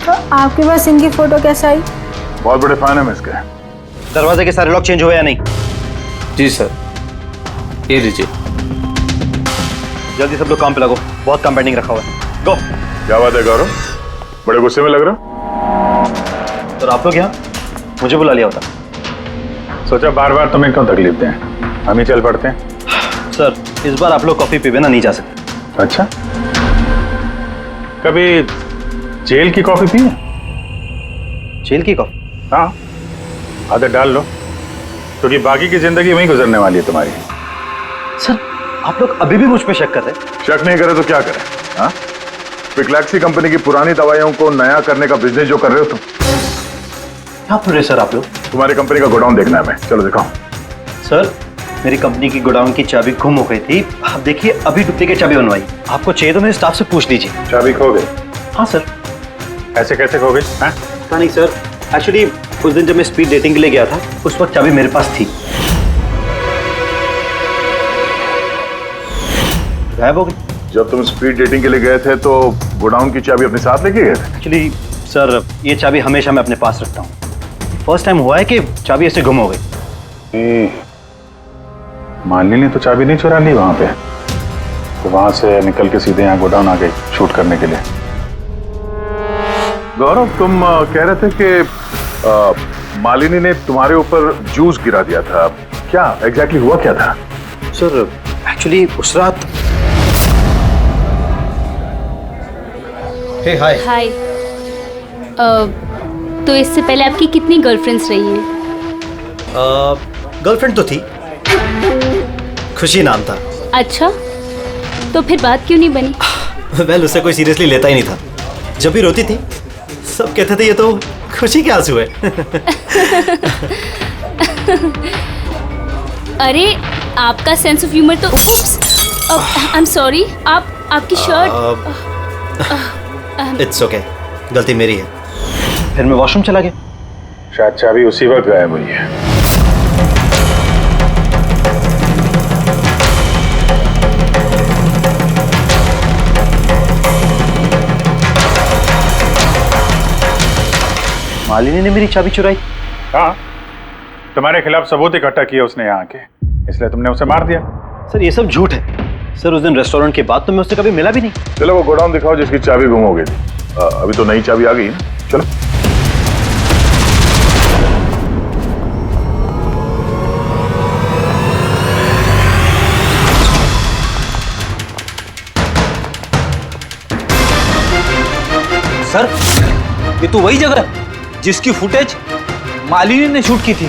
तो आपके पास इनकी फोटो कैसे आई? बहुत बड़े फैन है मैं इसके। दरवाजे के सारे लॉक चेंज हुए या नहीं? जी सर, ये लीजिए। जल्दी सब लोग काम पे लगो, बहुत काम पेंडिंग रखा हुआ है। गो। क्या बात है गौरव, बड़े गुस्से में लग रहा हो? तो आप लोग यहाँ मुझे बुला लिया होता। सोचा बार बार तुम्हें क्यों तकलीफ दें, हम ही चल पड़ते हैं। सर इस बार आप लोग कॉफी पी बिना नहीं जा सकते। अच्छा, कभी जेल की कॉफी पी है? जेल की कॉफी? हाँ, आदत डाल लो, क्योंकि बाकी की जिंदगी वहीं गुजरने वाली है तुम्हारी। सर आप लोग अभी भी मुझ पे शक कर रहे हैं? शक नहीं करे तो क्या करें? हाँ, पिकलैक्सी कंपनी की पुरानी दवाइयों को नया करने का बिजनेस जो कर रहे हो तुम। क्या बोल रहे सर आप लोग? तुम्हारी कंपनी का गोडाउन देखना है, मैं चलो दिखाओ। सर मेरी कंपनी की गोडाउन की चाबी गुम हो गई थी, आप देखिए अभी डुप्लीकेट चाबी बनवाई। आपको चाहिए तो मेरे स्टाफ से पूछ लीजिए। चाबी खो गई? हाँ सर। ऐसे कैसे खो गई? पता नहीं सर, एक्चुअली उस दिन जब मैं स्पीड डेटिंग के लिए गया था उस वक्त चाबी मेरे पास थी, गायब हो गई। जब तुम स्पीड डेटिंग के लिए गए थे तो गोडाउन की चाबी अपने साथ लेके गए थे? एक्चुअली सर ये चाबी हमेशा मैं अपने पास रखता हूँ। फर्स्ट टाइम हुआ है कि चाबी ऐसे गुम हो गई। मालिनी ने तो चाबी नहीं चुरा ली वहां पे, तो वहां से निकल के सीधे यहाँ गोडाउन आ गई शूट करने के लिए। गौरव तुम कह रहे थे कि मालिनी ने तुम्हारे ऊपर जूस गिरा दिया था, क्या एग्जैक्टली हुआ क्या था? सर एक्चुअली उस रात। हे हाय। हाय। तो इससे पहले आपकी कितनी गर्लफ्रेंड्स रही हैं? गर्लफ्रेंड तो थी, खुशी नाम था। अच्छा, तो फिर बात क्यों नहीं बनी? वेल उसे कोई सीरियसली लेता ही नहीं था। जब भी रोती थी सब कहते थे ये तो खुशी के आंसू है। अरे आपका सेंस ऑफ ह्यूमर तो आई एम सॉरी, आपकी शर्ट। इट्स ओके, गलती मेरी है। फिर मैं वॉशरूम चला गया। शायद चाबी उसी वक्त गायब हुई है। मालिनी ने मेरी चाबी चुराई? हाँ, तुम्हारे खिलाफ सबूत इकट्ठा किया उसने यहाँ आके, इसलिए तुमने उसे मार दिया। सर ये सब झूठ है। सर उस दिन रेस्टोरेंट के बाद तो मैं उससे कभी मिला भी नहीं। चलो वो गोडाउन दिखाओ जिसकी चाबी गुम हो गई थी। अभी तो नई चाबी आ गई है, चलो। सर ये तो वही जगह है जिसकी फुटेज मालिनी ने शूट की थी।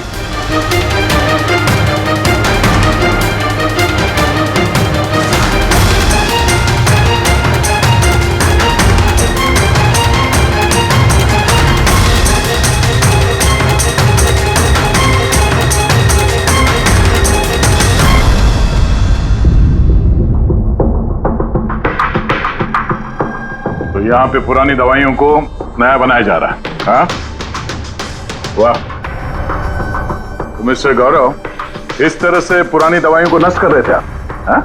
तो यहाँ पे पुरानी दवाइयों को नया बनाया जा रहा है। हाँ, वाह। तो मिस्टर गौरव, इस तरह से पुरानी दवाइयों को नष्ट कर रहे थे आप? हाँ?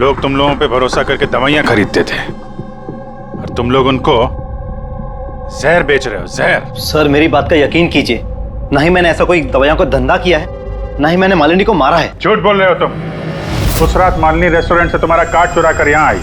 लोग तुम लोगों पे भरोसा करके दवाइयां खरीदते थे और तुम लोग उनको जहर बेच रहे हो, जहर। सर मेरी बात का यकीन कीजिए, ना ही मैंने ऐसा कोई दवाइयों का धंधा किया है, ना ही मैंने मालिनी को मारा है। झूठ बोल रहे हो तुम। उस रात मालिनी रेस्टोरेंट से तुम्हारा कार्ड चुरा कर यहां आई।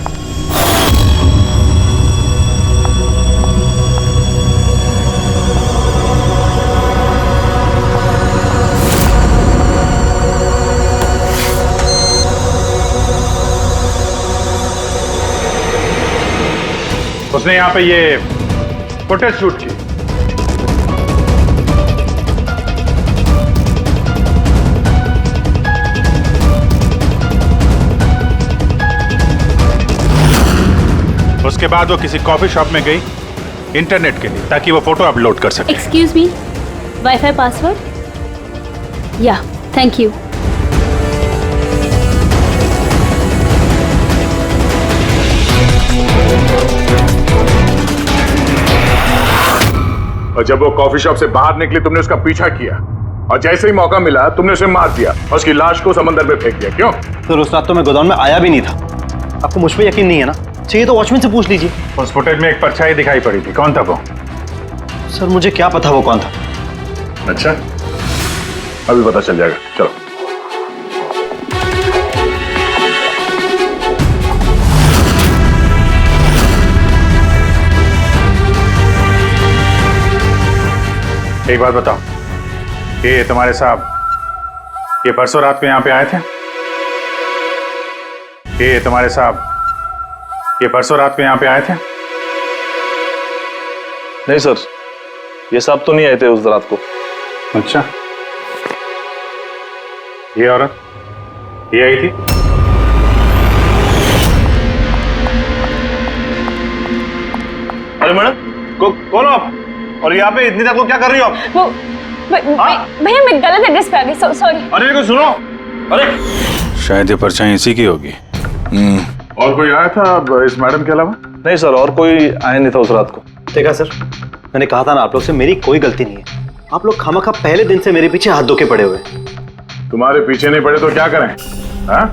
उसने यहां पे ये फुटेज शूट की। उसके बाद वो किसी कॉफी शॉप में गई इंटरनेट के लिए, ताकि वो फोटो अपलोड कर सके। Excuse me, wifi password? या, थैंक यू। और जब वो कॉफी शॉप से बाहर निकली तुमने उसका पीछा किया और जैसे ही मौका मिला तुमने उसे मार दिया और उसकी लाश को समंदर में फेंक दिया। क्यों? सर उस रात तो मैं गोदाम में आया भी नहीं था। आपको मुझ पर यकीन नहीं है ना? चाहिए तो वॉचमैन से पूछ लीजिए। उस फुटेज में एक परछाई दिखाई पड़ी थी, कौन था वो? सर मुझे क्या पता वो कौन था। अच्छा, अभी पता चल जाएगा, चलो। एक बात बताओ, ये तुम्हारे साहब ये परसों रात को यहां पे आए थे? ये तुम्हारे साहब ये परसों रात को यहां पे आए थे? नहीं सर, ये साहब तो नहीं आए थे उस रात को। अच्छा, ये औरत ये आई थी? अरे मैडम, कौन हो आप? और यहाँ पे इतनी रात को क्या कर रही हो आप? वो भैया मैं गलत एड्रेस पे आ गई, सॉरी। अरे को सुनो, अरे शायद ये परछाई इसी की होगी। और कोई आया था इस मैडम के अलावा? नहीं सर, और कोई आया नहीं था उस रात को। देखा सर, मैंने कहा था ना आप लोग से मेरी कोई गलती नहीं है। आप लोग खामखा पहले दिन से मेरे पीछे हाथ धोके पड़े हुए। तुम्हारे पीछे नहीं पड़े तो क्या करें? हाँ?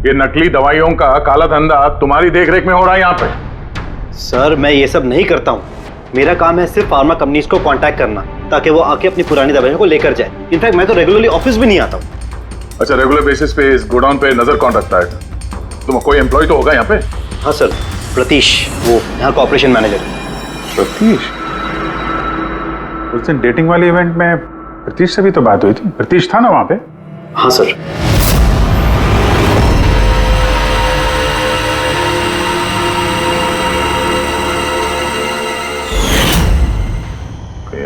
ये नकली दवाइयों का काला धंधा तुम्हारी देखरेख में हो रहा है यहाँ पे। सर मैं ये सब नहीं करता हूँ। मेरा काम है सिर्फ फार्मा कंपनीज को कांटेक्ट करना ताकि वो आके अपनी पुरानी दवाइयों को लेकर जाए। इनफैक्ट मैं तो रेगुलरली ऑफिस भी नहीं आता हूँ। अच्छा, रेगुलर बेसिस पे इस गोडाउन पे नजर कौन रखता है? तुम कोई एम्प्लॉय तो होगा यहाँ पे? हाँ सर, प्रतीश, वो यहाँ का ऑपरेशन मैनेजर। प्रतीश? उस दिन डेटिंग वाले इवेंट में प्रतीश से भी तो बात हुई थी। प्रतीश था ना वहां पे? हाँ सर।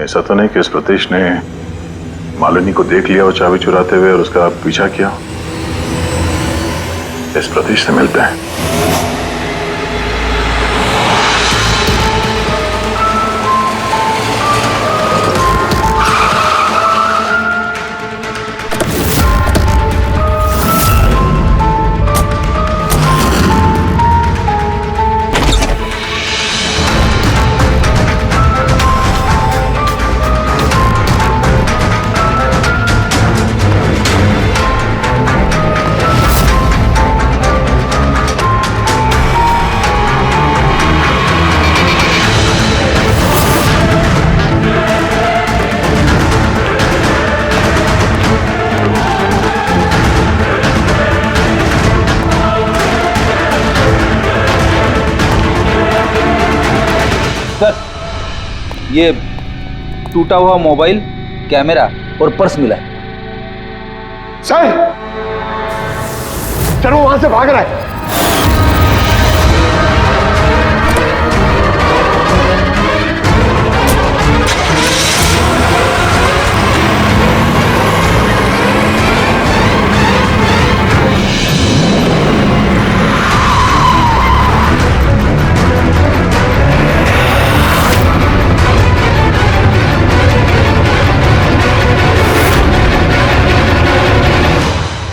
ऐसा तो नहीं कि इस प्रतीश ने मालिनी को देख लिया और चाबी चुराते हुए और उसका पीछा किया? इस प्रतीश से मिलते हैं। ये टूटा हुआ मोबाइल, कैमरा और पर्स मिला है। सर, सर वो वहां से भाग रहा है।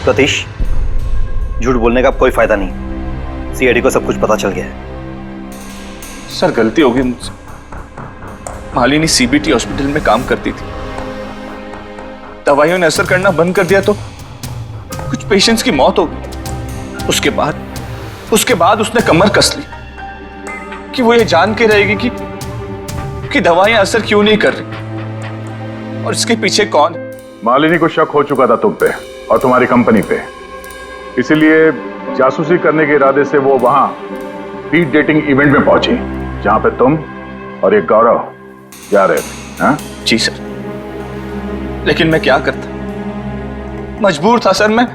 सतीश, झूठ बोलने का कोई फायदा नहीं। सीआईडी को सब कुछ पता चल गया है। सर गलती हो गई मुझसे। मालिनी सीबीटी हॉस्पिटल में काम करती थी। दवाइयों ने असर करना बंद कर दिया तो कुछ पेशेंट्स की मौत हो गई। उसके बाद उसने कमर कस ली कि वो ये जान के रहेगी कि दवाइयां असर क्यों नहीं कर रही और इसके पीछे कौन है। मालिनी को शक हो चुका था तुम पे और तुम्हारी कंपनी पे, इसीलिए जासूसी करने के इरादे से वो वहां स्पीड डेटिंग इवेंट में पहुंची जहां पे तुम और एक गौरव जा रहे थे। हाँ? जी सर, लेकिन मैं क्या करता, मजबूर था सर, मैं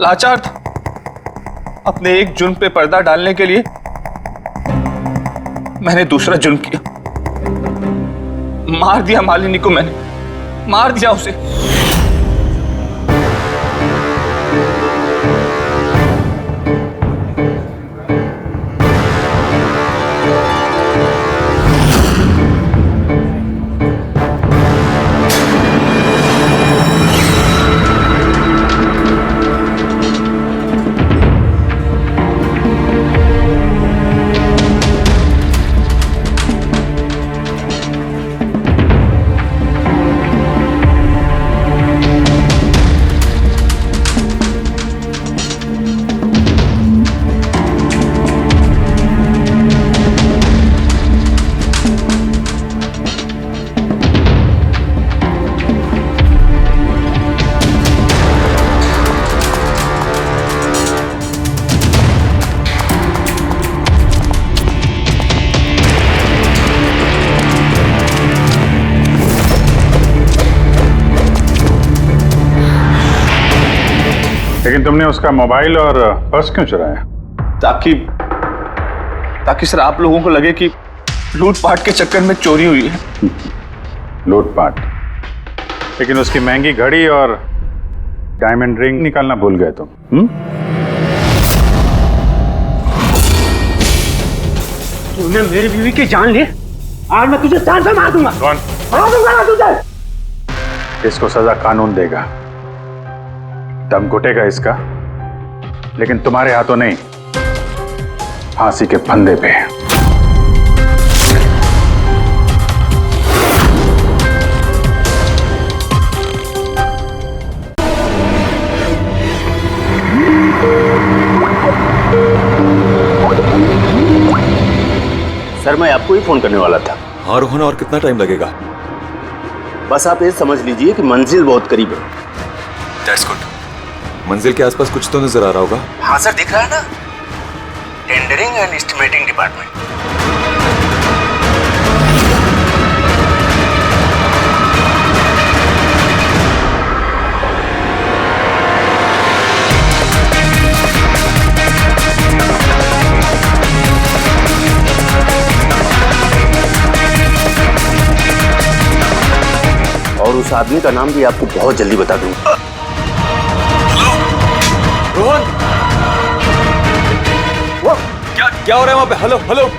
लाचार था। अपने एक जुर्म पे पर्दा डालने के लिए मैंने दूसरा जुर्म किया। मार दिया मालिनी को, मैंने मार दिया उसे। लेकिन तुमने उसका मोबाइल और पर्स क्यों चुराया? ताकि सर आप लोगों को लगे कि लूटपाट के चक्कर में चोरी हुई है। लूटपाट? लेकिन उसकी महंगी घड़ी और डायमंड रिंग निकालना भूल गए तुम। तूने मेरी बीवी की जान ली, आज मैं तुझे जान से मार दूंगा। कौन? मार दूंगा ना तुझे। इसको सजा कानून देगा, दम घुटेगा इसका, लेकिन तुम्हारे हाथों नहीं, फांसी के फंदे पे। सर मैं आपको ही फोन करने वाला था। हाँ रोहन, और कितना टाइम लगेगा? बस आप ये समझ लीजिए कि मंजिल बहुत करीब है। That's good. मंजिल के आसपास कुछ तो नजर आ रहा होगा। हाँ सर, दिख रहा है ना, टेंडरिंग एंड एस्टिमेटिंग डिपार्टमेंट। और उस आदमी का नाम भी आपको बहुत जल्दी बता दूंगा। रोहन! क्या हो रहा है वहां पे? Hello hello.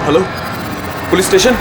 Hello, police station.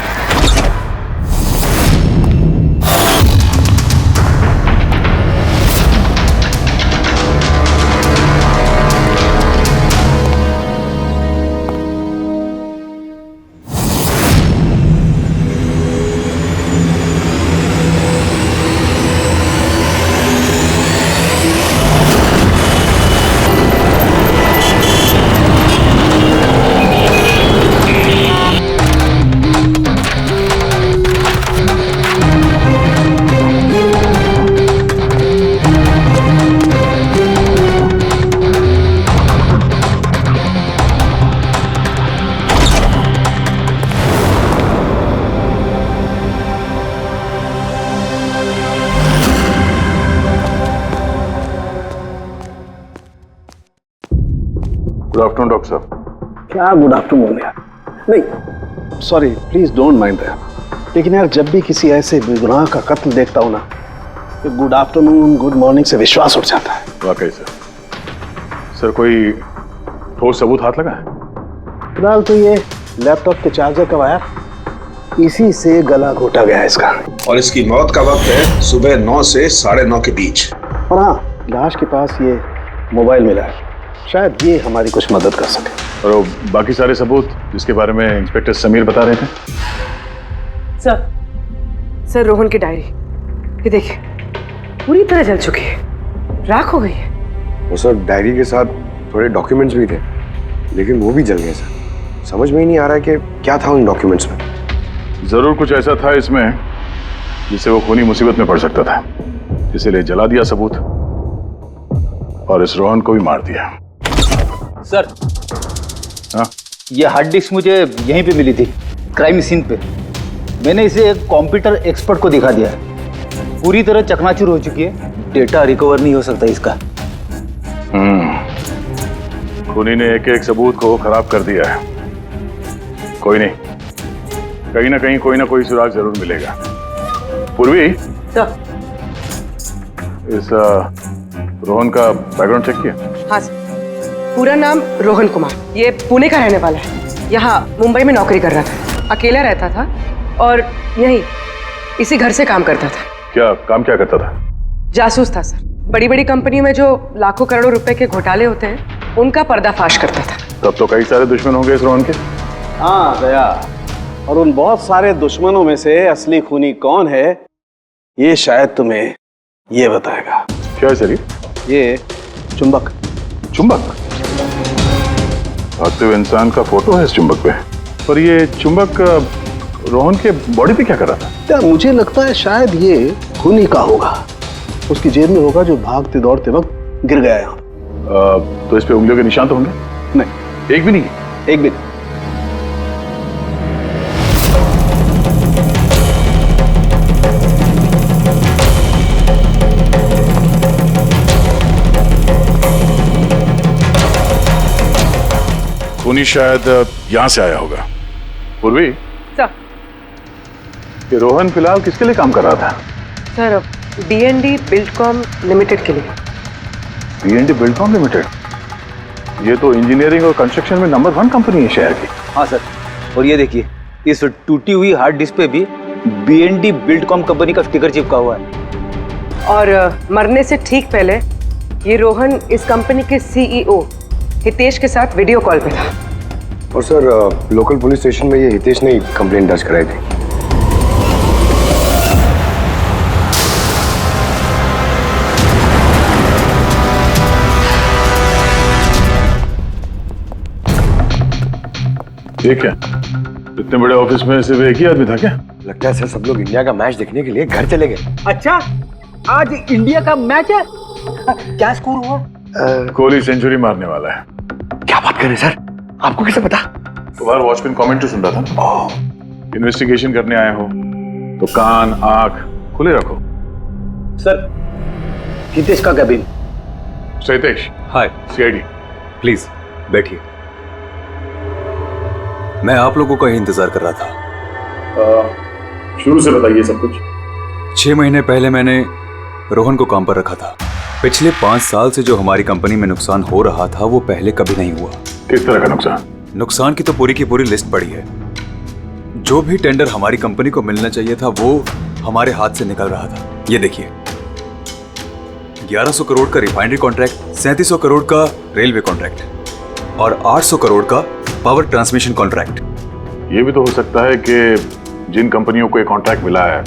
Good afternoon doctor साहब। क्या गुड आफ्टरनून यार? नहीं sorry, please don't mind that. लेकिन यार जब भी किसी ऐसे बेगुनाह का कत्ल देखता हूं ना, तो गुड आफ्टरनून गुड मॉर्निंग से विश्वास उठ जाता है। वाकई सर। सर कोई ठोस सबूत हाथ लगा है? फिलहाल तो ये लैपटॉप के चार्जर का वायर, इसी से गला घोटा गया है इसका। और इसकी मौत का वक्त है सुबह 9 से 9:30 के बीच। और हाँ, लाश के पास ये मोबाइल मिला है, शायद ये हमारी कुछ मदद कर सके। और वो बाकी सारे सबूत जिसके बारे में इंस्पेक्टर समीर बता रहे थे? सर रोहन की डायरी, ये देखिए पूरी तरह जल चुकी है, राख हो गई है। वो सर डायरी के साथ थोड़े डॉक्यूमेंट्स भी थे, लेकिन वो भी जल गए सर। समझ में ही नहीं आ रहा है कि क्या था उन डॉक्यूमेंट्स में। जरूर कुछ ऐसा था इसमें जिससे वो खूनी मुसीबत में पड़ सकता था, इसीलिए जला दिया सबूत और इस रोहन को भी मार दिया। सर, हाँ? ये हार्ड डिस्क मुझे यहीं पे मिली थी, क्राइम सीन पे। मैंने इसे एक कंप्यूटर एक्सपर्ट को दिखा दिया है। पूरी तरह चकनाचूर हो चुकी है, डेटा रिकवर नहीं हो सकता इसका। खूनी ने एक एक सबूत को खराब कर दिया है। कोई नहीं, कहीं ना कहीं कोई ना कोई सुराग जरूर मिलेगा। पूर्वी, इस रोहन का बैकग्राउंड चेक किया? हाँ सर, पूरा नाम रोहन कुमार, ये पुणे का रहने वाला है। यहाँ मुंबई में नौकरी कर रहा था, अकेला रहता था और यहीं इसी घर से काम करता था। क्या काम क्या करता था? जासूस था सर। बड़ी बड़ी कंपनियों में जो लाखों करोड़ों रुपए के घोटाले होते हैं, उनका पर्दाफाश करता था। तब तो कई सारे दुश्मन होंगे इस रोहन के। हाँ दया, और उन बहुत सारे दुश्मनों में से असली खूनी कौन है, ये शायद तुम्हें ये बताएगा। क्या है सर ये चुंबक। चुंबक? भागते हुए इंसान का फोटो है इस चुंबक पे, पर ये चुंबक रोहन के बॉडी पे क्या कर रहा था? क्या मुझे लगता है शायद ये खूनी का होगा, उसकी जेब में होगा जो भागते दौड़ते वक्त गिर गया यहाँ। तो इस पे उंगलियों के निशान तो होंगे? नहीं, एक भी नहीं। एक भी नहीं। खूनी शायद यहां से आया होगा। पूर्वी सर, ये रोहन फिलहाल किसके लिए काम कर रहा था? सर D&D बिल्डकॉम लिमिटेड के लिए। D&D Buildcom limited? ये तो इंजीनियरिंग और कंस्ट्रक्शन में नंबर 1 कंपनी है शहर की। हाँ सर, और ये देखिए इस टूटी हुई हार्ड डिस्क पे भी B&D बिल्डकॉम कंपनी का स्टिकर चिपका हुआ है। और मरने से ठीक पहले ये रोहन इस कंपनी के CEO हितेश के साथ वीडियो कॉल पे था। और सर लोकल पुलिस स्टेशन में ये हितेश ने कंप्लेंट दर्ज कराई थी। ये क्या, इतने बड़े ऑफिस में सिर्फ एक ही आदमी था क्या? लगता है सर सब लोग इंडिया का मैच देखने के लिए घर चले गए। अच्छा, आज इंडिया का मैच है? क्या स्कोर हुआ? कोहली सेंचुरी मारने वाला है। क्या बात कर रहे हैं सर? आपको कैसे पता? बाहर वॉचमैन कमेंट्री सुन रहा था। इन्वेस्टिगेशन करने आए हो तो कान आंख खुले रखो। सर, हितेश का cabin. Hitesh, hi. CID. Please बैठिए। मैं आप लोगों का ही इंतजार कर रहा था। शुरू से बताइए सब कुछ। 6 महीने पहले मैंने रोहन को काम पर रखा था। पिछले 5 साल से जो हमारी कंपनी में नुकसान हो रहा था वो पहले कभी नहीं हुआ। किस तरह का नुकसान? नुकसान की तो पूरी की पूरी लिस्ट पड़ी है। जो भी टेंडर हमारी कंपनी को मिलना चाहिए था वो हमारे हाथ से निकल रहा था। ये देखिए, 1100 करोड़ का रिफाइनरी कॉन्ट्रैक्ट, 3700 करोड़ का रेलवे कॉन्ट्रैक्ट और 800 करोड़ का पावर ट्रांसमिशन कॉन्ट्रैक्ट। ये भी तो हो सकता है कि जिन कंपनियों को ये कॉन्ट्रैक्ट मिला है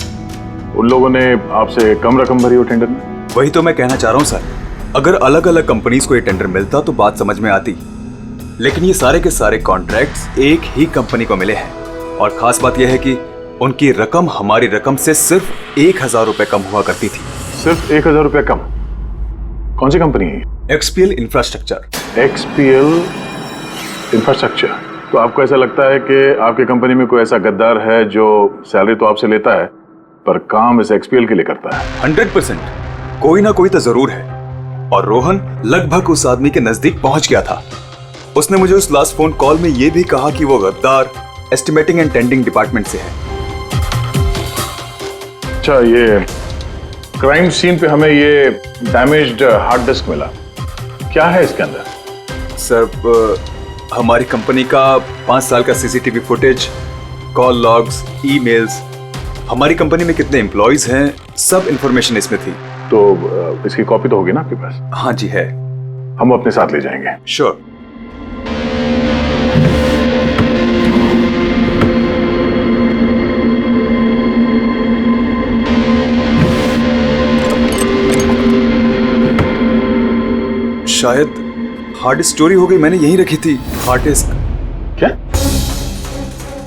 उन लोगों ने आपसे कम रकम भरी हो टेंडर में। वही तो मैं कहना चाह रहा हूं सर। अगर अलग अलग कंपनीज को ये टेंडर मिलता तो बात समझ में आती, लेकिन ये सारे के सारे कॉन्ट्रैक्ट्स एक ही कंपनी को मिले हैं। और खास बात यह है कि उनकी रकम हमारी रकम से सिर्फ 1000 रुपए कम हुआ करती थी। सिर्फ 1000 रुपए कम? कौन सी कंपनी है? XPL infrastructure. XPL infrastructure. तो आपको ऐसा लगता है कि आपकी कंपनी में कोई ऐसा गद्दार है जो सैलरी तो आपसे लेता है पर काम इस XPL के लिए करता है? 100% कोई ना कोई तो जरूर है। और रोहन लगभग उस आदमी के नजदीक पहुंच गया था। उसने मुझे उस लास्ट फोन कॉल में यह भी कहा कि वो गद्दार एस्टिमेटिंग एंड टेंडिंग डिपार्टमेंट से है। अच्छा, ये क्राइम सीन पे हमें ये डैमेज्ड हार्ड डिस्क मिला, क्या है इसके अंदर? सर, हमारी कंपनी का 5 साल का CCTV footage, call logs, emails, हमारी कंपनी में कितने एम्प्लॉइज हैं, सब इंफॉर्मेशन इसमें थी। तो इसकी कॉपी तो होगी ना आपके पास? हाँ जी है। हम अपने साथ ले जाएंगे। श्योर। शायद हार्ड डिस्क चोरी हो गई, मैंने यहीं रखी थी हार्ड डिस्क। क्या?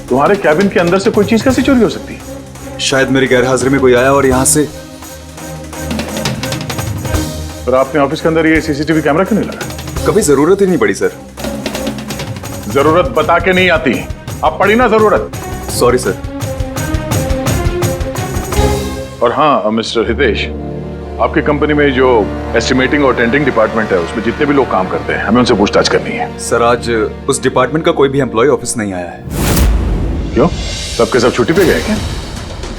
तुम्हारे कैबिन के अंदर से कोई चीज कैसे चोरी हो सकती है? शायद मेरी गैरहाजिरी में कोई आया और यहां से। पर आपने ऑफिस के अंदर ये CCTV कैमरा क्यों नहीं लगा? कभी जरूरत ही नहीं पड़ी सर। जरूरत बता के नहीं आती, अब पड़ी ना जरूरत। Sorry sir. और हाँ मिस्टर हितेश, आपकी कंपनी में जो एस्टिमेटिंग और टेंडरिंग डिपार्टमेंट है उसमें जितने भी लोग काम करते हैं हमें उनसे पूछताछ करनी है। सर, आज उस डिपार्टमेंट का कोई भी एम्प्लॉय ऑफिस नहीं आया है। क्यों? सबके सब छुट्टी पे गए क्या?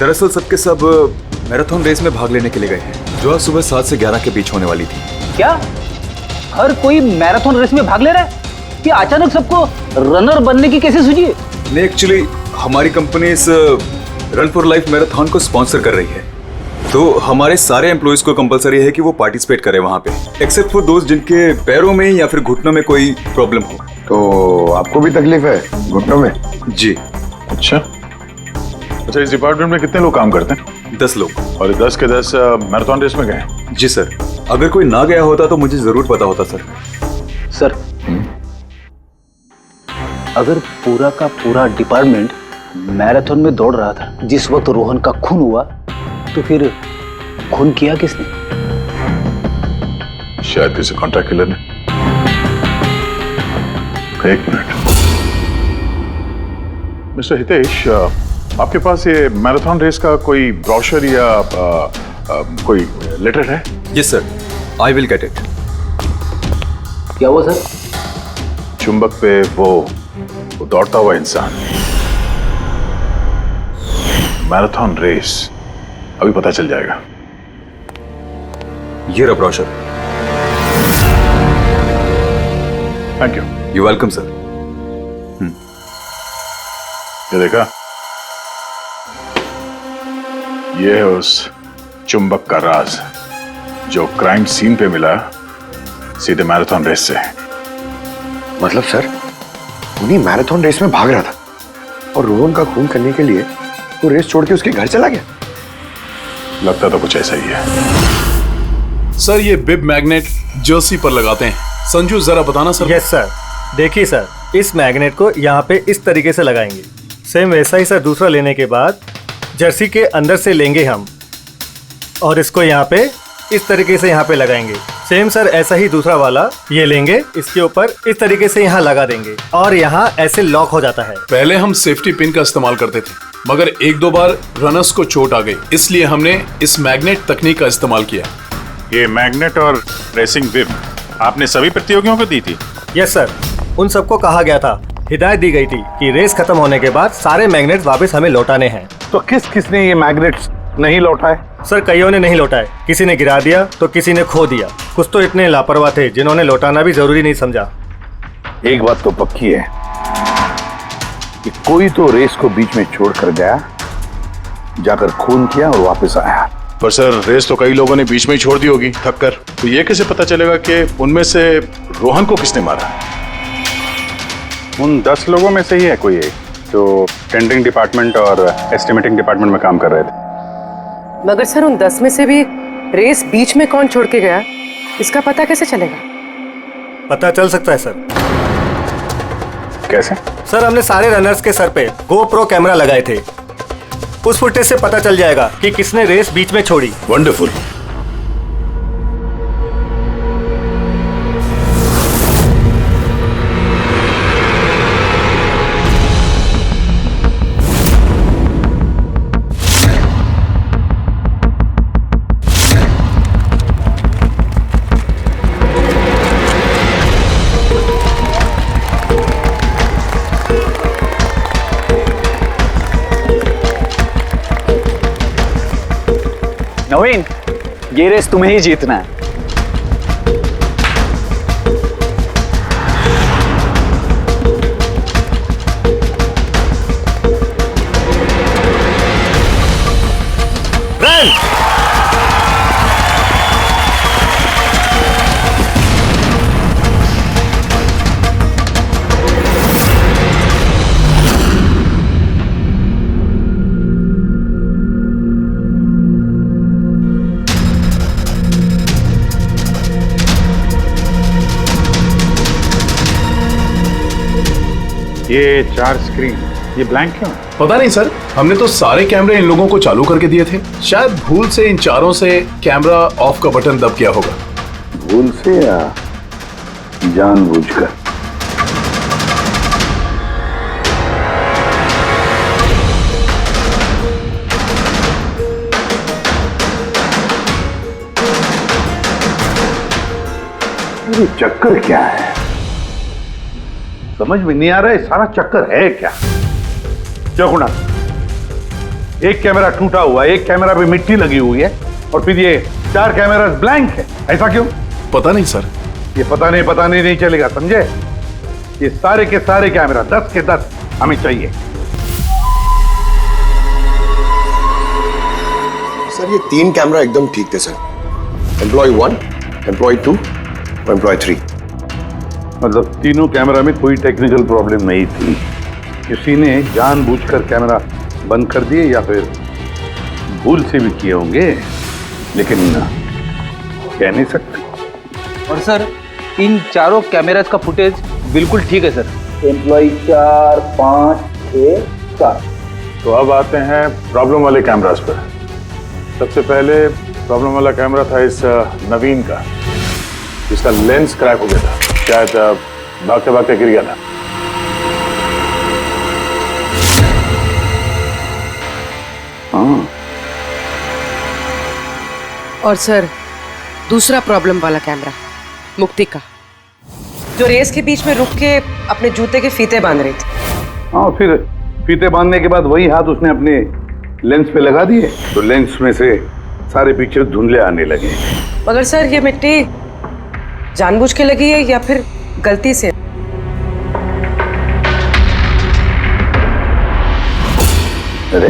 दरअसल सबके सब मैराथन रेस में भाग लेने के लिए गए हैं जो आज सुबह 7 से 11 के बीच होने वाली थी। क्या हर कोई मैराथन रेस में भाग ले रहा है? कि अचानक सबको रनर बनने की कैसे सूझी? नहीं, एक्चुअली हमारी कंपनी इस रन फॉर लाइफ मैराथन को स्पॉन्सर कर रही है, तो हमारे सारे एम्प्लॉइज को कंपलसरी है कि वो पार्टिसिपेट करें वहां पे, एक्सेप्ट फॉर दोस्त जिनके पैरों में या फिर घुटनों में कोई प्रॉब्लम हो। तो आपको भी तकलीफ है घुटनों में? जी। अच्छा, इस डिपार्टमेंट में कितने लोग काम करते हैं? 10 लोग। और 10 के 10 मैराथन रेस में गए? जी सर। अगर कोई ना गया होता तो मुझे जरूर पता होता सर। सर, अगर पूरा का पूरा डिपार्टमेंट मैराथन में दौड़ रहा था जिस वक्त रोहन का खून हुआ, तो फिर खून किया किसने? शायद किसी कॉन्ट्रैक्ट किलर ने। एक मिनट मिस्टर हितेश, आपके पास ये मैराथन रेस का कोई ब्रोशर या कोई लेटर है? Yes sir, I will get it. क्या हुआ सर? चुंबक पे वो दौड़ता हुआ इंसान, मैराथन रेस, अभी पता चल जाएगा। ये रहा brochure. Thank you. You welcome sir. ये देखा, ये है उस चुंबक का राज जो क्राइम सीन पे मिला सीधे मैराथन रेस से। मतलब सर, उन्हीं मैराथन रेस में भाग रहा था और रोहन का खून करने के लिए वो रेस छोड़ के उसके घर चला गया? लगता तो कुछ ऐसा ही है। सर, ये बिब मैग्नेट जर्सी पर लगाते हैं। संजू, जरा बताना सर। Yes sir. देखिए सर, इस मैग्नेट को यहाँ पे इस तरीके से लगाएंगे, सेम वैसा ही सर दूसरा लेने के बाद जर्सी के अंदर से लेंगे हम और इसको यहाँ पे इस तरीके से यहाँ पे लगाएंगे। सेम सर ऐसा ही दूसरा वाला ये लेंगे, इसके ऊपर इस तरीके से यहाँ लगा देंगे और यहाँ ऐसे लॉक हो जाता है। पहले हम सेफ्टी पिन का इस्तेमाल करते थे, मगर एक दो बार रनर्स को चोट आ गई, इसलिए हमने इस मैग्नेट तकनीक का इस्तेमाल किया। ये मैग्नेट और रेसिंग विप आपने सभी प्रतियोगियों को दी थी? यस सर, उन सबको कहा गया था, हिदायत दी गई थी कि रेस खत्म होने के बाद सारे मैग्नेट्स वापस हमें लौटाने हैं। तो किसने ये मैग्नेट्स नहीं लौटाए? सर कईयों ने नहीं लौटाए, किसी ने गिरा दिया तो किसी ने खो दिया, कुछ तो इतने लापरवाह थे जिन्होंने लौटाना भी जरूरी नहीं समझा। एक बात तो पक्की है कि कोई तो रेस को बीच में छोड़कर गया, जाकर खून किया और वापस आया। पर सर रेस तो कई लोगों ने बीच में ही छोड़ दी होगी थक कर, तो ये कैसे पता चलेगा कि उनमें से रोहन को किसने मारा? उन 10 लोगों में से ही है कोई एक जो टेंडरिंग डिपार्टमेंट और एस्टिमेटिंग डिपार्टमेंट में काम कर रहे थे। मगर सर उन 10 में से भी रेस बीच में कौन छोड़ के गया, इसका पता कैसे चलेगा? पता चल सकता है सर। कैसे? सर हमने सारे रनर्स के सर पे GoPro कैमरा लगाए थे, उस फुटेज से पता चल जाएगा कि किसने रेस बीच में छोड़ी। वंडरफुल। नवीन, ये रेस तुम्हें ही जीतना है। रन! ये 4 स्क्रीन ये ब्लैंक क्यों? पता नहीं सर, हमने तो सारे कैमरे इन लोगों को चालू करके दिए थे, शायद भूल से इन चारों से कैमरा ऑफ का बटन दब किया होगा। भूल से या जानबूझकर? ये चक्कर क्या है? समझ में नहीं आ रहा है, सारा चक्कर है क्या? क्या गुना? एक कैमरा टूटा हुआ है, एक कैमरा पे मिट्टी लगी हुई है और फिर ये 4 कैमरा ब्लैंक है, ऐसा क्यों? पता नहीं सर। ये पता नहीं चलेगा, समझे? ये सारे के सारे कैमरा 10 के 10 हमें चाहिए। सर ये 3 कैमरा एकदम ठीक थे सर, एम्प्लॉय 1, एम्प्लॉय 2 और एम्प्लॉय 3। मतलब तीनों कैमरा में कोई टेक्निकल प्रॉब्लम नहीं थी, किसी ने जानबूझकर कैमरा बंद कर दिए या फिर भूल से भी किए होंगे, लेकिन कह नहीं सकते। और सर इन चारों कैमरास का फुटेज बिल्कुल ठीक है सर। एम्प्लॉय 4, 5, 6, 7। तो अब आते हैं प्रॉब्लम वाले कैमरास पर। सबसे पहले प्रॉब्लम वाला कैमरा था इस नवीन का, जिसका लेंस क्रैक हो गया था, शायद भागते भागते गिर गया था। हाँ। और सर दूसरा प्रॉब्लम वाला कैमरा मुक्ति का, जो रेस के बीच में रुक के अपने जूते के फीते बांध रही थी। हाँ, फिर फीते बांधने के बाद वही हाथ उसने अपने लेंस पे लगा दिए, तो लेंस में से सारे पिक्चर धुंधले आने लगे। मगर सर ये मिट्टी जानबूझ के लगी है या फिर गलती से? अरे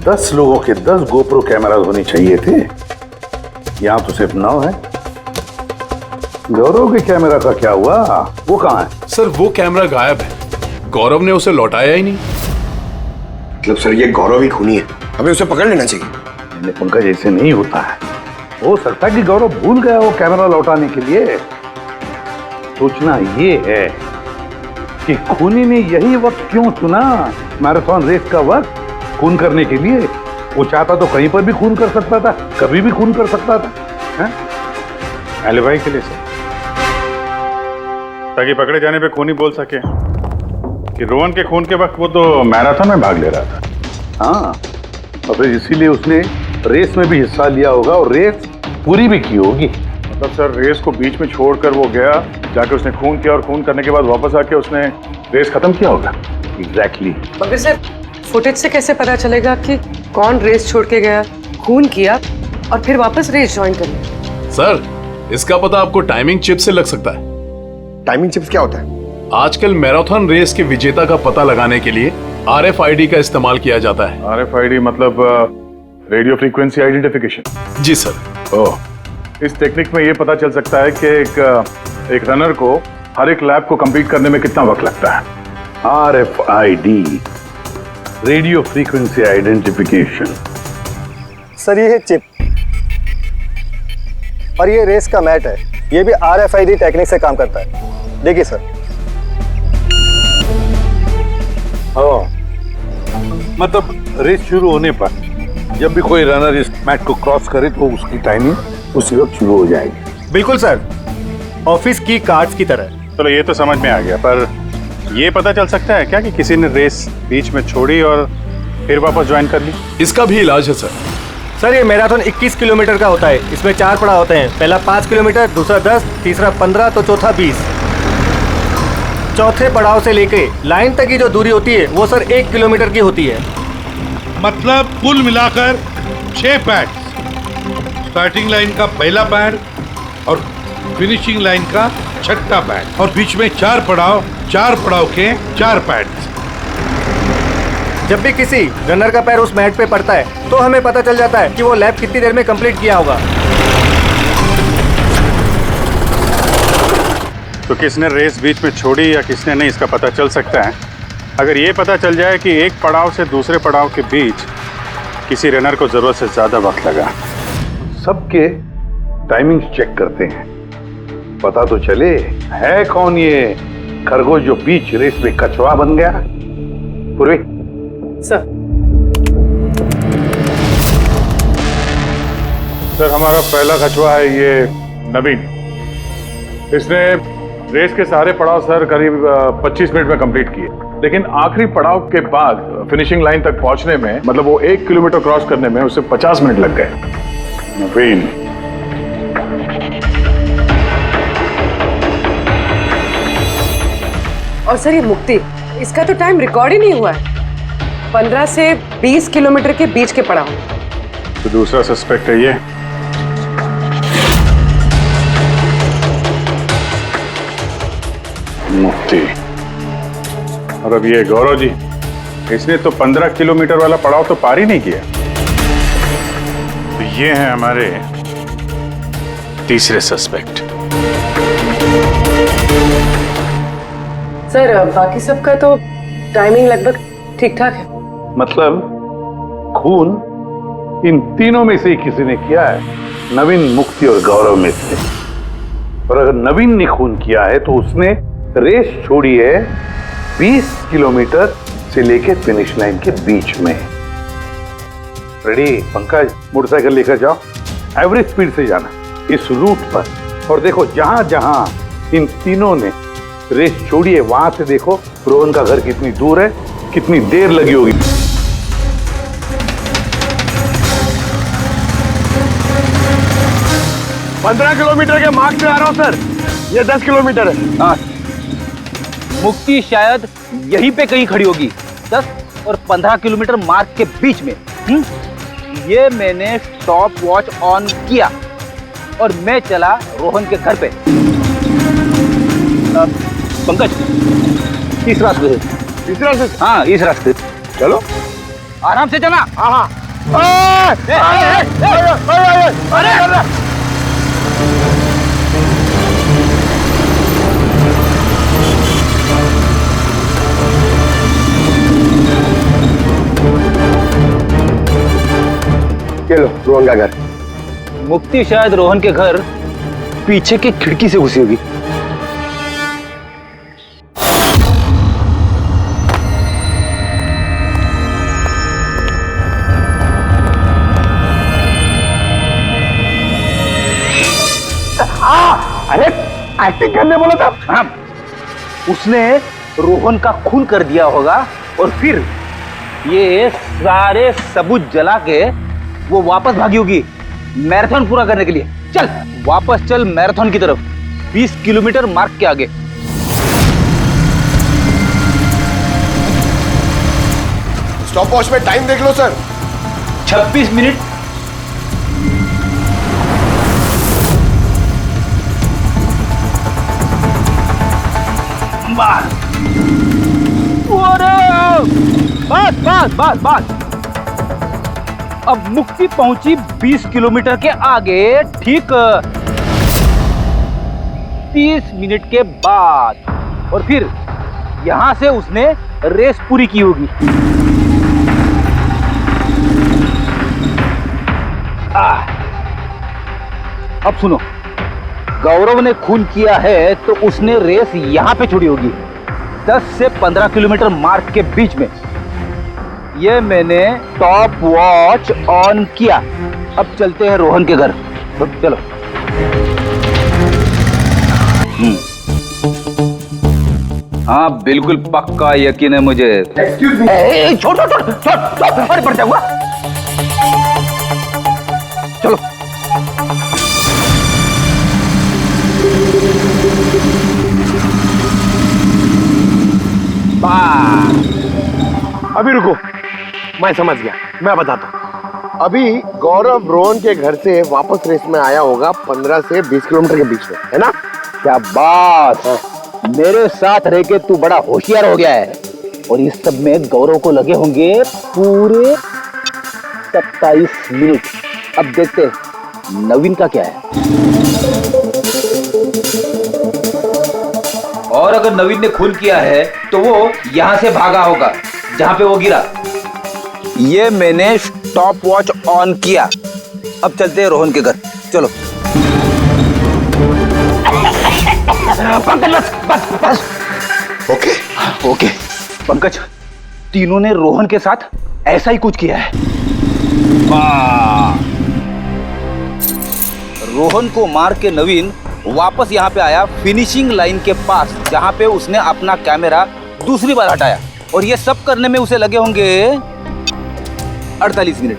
10 लोगों के 10 गोप्रो कैमरा होने चाहिए थे, यहां तो सिर्फ 9 है। गौरव के कैमरा का क्या हुआ? वो कहाँ है? सर वो कैमरा गायब है, गौरव ने उसे लौटाया ही नहीं। मतलब सर ये गौरव ही खूनी है, हमें उसे पकड़ लेना चाहिए। पंकज ऐसे नहीं होता है, हो सकता है कि गौरव भूल गया वो कैमरा लौटाने के लिए। सोचना ये है कि खूनी ने यही वक्त क्यों चुना, मैराथन रेस का वक्त खून करने के लिए। वो चाहता तो कहीं पर भी खून कर सकता था, कभी भी खून कर सकता था, एलिबाई के लिए सर, ताकि पकड़े जाने पे खूनी बोल सके कि रोहन के खून के वक्त वो तो मैराथन में भाग ले रहा था। हाँ, और फिर इसीलिए उसने रेस में भी हिस्सा लिया होगा और रेस पूरी भी की होगी। मतलब सर रेस को बीच में छोड़कर वो गया, जाके उसने खून किया और खून करने के बाद वापस आके उसने रेस खत्म किया होगा। एग्जैक्टली। मगर सर फुटेज से कैसे पता चलेगा कि कौन रेस छोड़ के गया, खून किया और फिर वापस रेस ज्वाइन कर लिया? सर इसका पता आपको टाइमिंग चिप से लग सकता है। टाइमिंग चिप्स क्या होता है? आजकल मैराथन रेस के विजेता का पता लगाने के लिए RFID का इस्तेमाल किया जाता है। RFID मतलब रेडियो फ्रीक्वेंसी आइडेंटिफिकेशन? जी सर। ओह, इस टेक्निक में ये पता चल सकता है कि एक रनर को हर एक लैप को कंप्लीट करने में कितना वक्त लगता है। RFID, radio frequency identification. Sir ये है चिप और ये रेस का मैट है, ये भी RFID टेक्निक से काम करता है। देखिए सर। मतलब रेस शुरू होने पर जब भी कोई रनर इस मैट को क्रॉस करे तो उसकी टाइमिंग उसी वक्त शुरू हो जाएगी। बिल्कुल सर, ऑफिस की कार्ड्स की तरह। चलो ये तो समझ में आ गया, पर ये पता चल सकता है क्या कि किसी ने रेस बीच में छोड़ी और फिर वापस ज्वाइन कर ली? इसका भी इलाज है सर। सर ये मैराथन 21 किलोमीटर का होता है। इसमें 4 पड़ाव होते हैं। पहला 5 किलोमीटर, दूसरा 10, तीसरा 15 तो चौथा 20। चौथे पड़ाव से लेके लाइन तक की जो दूरी होती है वो सर 1 किलोमीटर की होती है। मतलब कुल मिलाकर 6 पैड। स्टार्टिंग लाइन का पहला पैड और फिनिशिंग लाइन का छठा पैड और बीच में 4 पड़ाव के 4 पैड। जब भी किसी रनर का पैर उस मैट पे पड़ता है तो हमें पता चल जाता है कि वो लैप कितनी देर में कंप्लीट किया होगा। तो किसने रेस बीच में छोड़ी या किसने नहीं, इसका पता चल सकता है अगर ये पता चल जाए कि एक पड़ाव से दूसरे पड़ाव के बीच किसी रनर को जरूरत से ज्यादा वक्त लगा। सबके टाइमिंग चेक करते हैं, पता तो चले है कौन ये खरगोश जो बीच रेस में कछुआ बन गया। पूर्वी सर। सर हमारा पहला कछुआ है ये नवीन। इसने रेस के सारे पड़ाव सर करीब 25 मिनट में कंप्लीट किए, लेकिन आखिरी पड़ाव के बाद फिनिशिंग लाइन तक पहुंचने में, मतलब वो 1 किलोमीटर क्रॉस करने में उसे 50 मिनट लग गए। नवीन और सर ये मुक्ति, इसका तो टाइम रिकॉर्ड ही नहीं हुआ है। 15 से 20 किलोमीटर के बीच के पड़ाव। तो दूसरा सस्पेक्ट है ये। मुक्ति। और अब ये गौरव जी, इसने तो 15 किलोमीटर वाला पड़ाव तो पार ही नहीं किया। तो ये हैं हमारे तीसरे सस्पेक्ट। सर बाकी सबका तो टाइमिंग लगभग ठीक ठाक है। मतलब खून इन तीनों में से ही किसी ने किया है, नवीन, मुक्ति और गौरव में से। और अगर नवीन ने खून किया है तो उसने रेस छोड़ी है 20 किलोमीटर से लेकर फिनिश लाइन के बीच में। रेडी पंकज, मोटरसाइकिल लेकर जाओ, एवरेज स्पीड से जाना इस रूट पर। और देखो जहां जहां इन तीनों ने रेस छोड़ी है वहां से देखो रोहन का घर कितनी दूर है, कितनी देर लगी होगी। पंद्रह किलोमीटर के मार्क से आ रहा हूं सर, ये 10 किलोमीटर है। हाँ, मुक्ति शायद यहीं पे कहीं खड़ी होगी, 10 और 15 किलोमीटर मार्क के बीच में। ये मैंने स्टॉप वॉच ऑन किया और मैं चला रोहन के घर पे। पंकज, इस रास्ते से। इस रास्ते से? हाँ, इस रास्ते। चलो आराम से चला। हाँ। चलो रोहन का घर। मुक्ति शायद रोहन के घर पीछे की खिड़की से घुसी होगी। अरे एक्टिंग करने बोला था। हाँ, उसने रोहन का खून कर दिया होगा और फिर ये सारे सबूत जला के वो वापस भागी होगी मैराथन पूरा करने के लिए। चल वापस चल मैराथन की तरफ, 20 किलोमीटर मार्क के आगे। स्टॉप वॉच में टाइम देख लो सर। 26 मिनट। बस बस बस बस। अब मुक्ति पहुंची 20 किलोमीटर के आगे, ठीक 30 मिनट के बाद, और फिर यहां से उसने रेस पूरी की होगी। अब सुनो, गौरव ने खून किया है तो उसने रेस यहां पे छोड़ी होगी 10 से 15 किलोमीटर मार्क के बीच में। ये मैंने टॉप वॉच ऑन किया। अब चलते हैं रोहन के घर। तो चलो। हाँ बिल्कुल पक्का यकीन है मुझे। छोड़ छोड़ छोड़ छोड़, अरे पड़ जाऊंगा। चलो। अभी रुको, मैं समझ गया, मैं बताता हूँ। अभी गौरव रोहन के घर से वापस रेस में आया होगा 15 से 20 किलोमीटर के बीच में, है ना? क्या बात है। मेरे साथ रह के तू बड़ा होशियार हो गया है। और इस सब में गौरव को लगे होंगे पूरे 27 मिनट। अब देखते नवीन का क्या है। और अगर नवीन ने खून किया है तो वो यहां से भागा होगा जहां पे वो गिरा। ये मैंने स्टॉप वॉच ऑन किया। अब चलते हैं रोहन के घर। चलो। पंकज बस बस। ओके ओके पंकज, तीनों ने रोहन के साथ ऐसा ही कुछ किया है। रोहन को मार के नवीन वापस यहाँ पे आया फिनिशिंग लाइन के पास, जहाँ पे उसने अपना कैमरा दूसरी बार हटाया। और ये सब करने में उसे लगे होंगे 48 मिनट।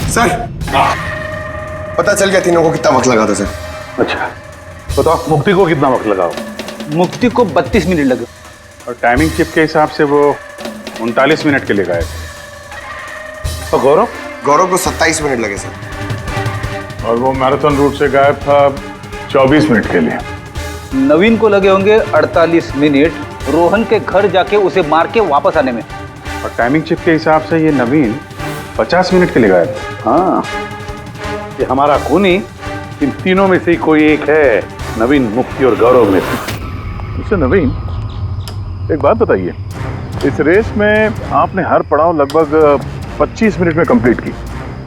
सर पता चल गया तीनों को कितना वक्त लगा था सर। अच्छा बताओ, मुक्ति को कितना वक्त लगा? मुक्ति को 32 मिनट लगे। और टाइमिंग चिप के हिसाब से वो 39 मिनट के लिए गए थे। और गौरव? गौरव को 27 मिनट लगे सर। और वो मैराथन रूट से गायब था 24 मिनट के लिए। नवीन को लगे होंगे 48 मिनट रोहन के घर जाके उसे मार के वापस आने में। और टाइमिंग चिप के हिसाब से ये नवीन 50 मिनट के लिए गायब। हाँ, ये हमारा खूनी इन तीनों में से कोई एक है, नवीन, मुक्ति और गौरव में से। उससे नवीन एक बात बताइए, इस रेस में आपने हर पड़ाव लगभग 25 मिनट में कंप्लीट की,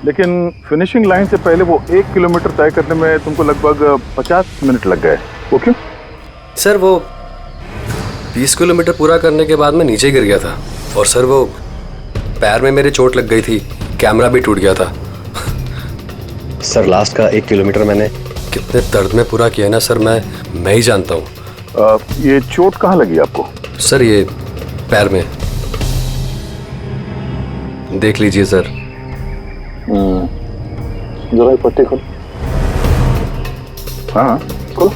लेकिन फिनिशिंग लाइन से पहले वो 1 किलोमीटर तय करने में तुमको लगभग 50 मिनट लग गए। वो क्यों? सर वो 20 किलोमीटर पूरा करने के बाद मैं नीचे गिर गया था और सर वो पैर में मेरे चोट लग गई थी, कैमरा भी टूट गया था। सर लास्ट का 1 किलोमीटर मैंने कितने दर्द में पूरा किया ना सर, मैं ही जानता हूँ। ये चोट कहाँ लगी आपको? सर ये पैर में, देख लीजिए सर। जरा पट्टी खोलो। हाँ खोलो।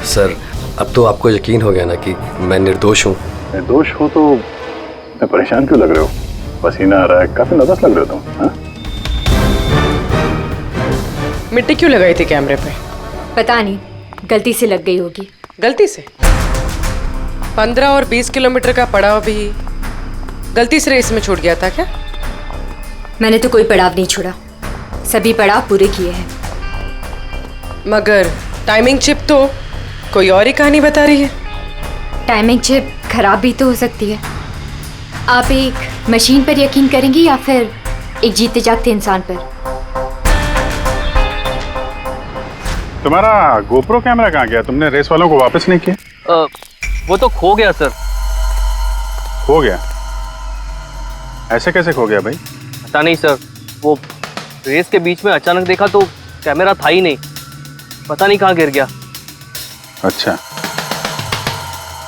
सर अब तो आपको यकीन हो गया ना कि मैं निर्दोष हूँ। निर्दोष हो तो मैं परेशान क्यों लग रहे हो? पसीना आ रहा है, काफी नर्वस लग रहे हो तुम। हाँ? मिट्टी क्यों लगाई थी कैमरे पे? पता नहीं, गलती से लग गई होगी। गलती से? 15 और 20 किलोमीटर का पड़ाव भी गलती से रेस में छूट गया था क्या? मैंने तो कोई पड़ाव नहीं छोड़ा, सभी पड़ाव पूरे किए हैं। मगर टाइमिंग चिप तो कोई और ही कहानी बता रही है। टाइमिंग चिप खराब भी तो हो सकती है। आप एक मशीन पर यकीन करेंगी या फिर एक जीते जागते इंसान पर? तुम्हारा गोप्रो कैमरा कहाँ गया? तुमने रेस वालों को वापस नहीं किया? वो तो खो गया सर। खो गया? ऐसे कैसे खो गया भाई? पता नहीं सर, वो रेस के बीच में अचानक देखा तो कैमरा था ही नहीं, पता नहीं कहाँ गिर गया। अच्छा,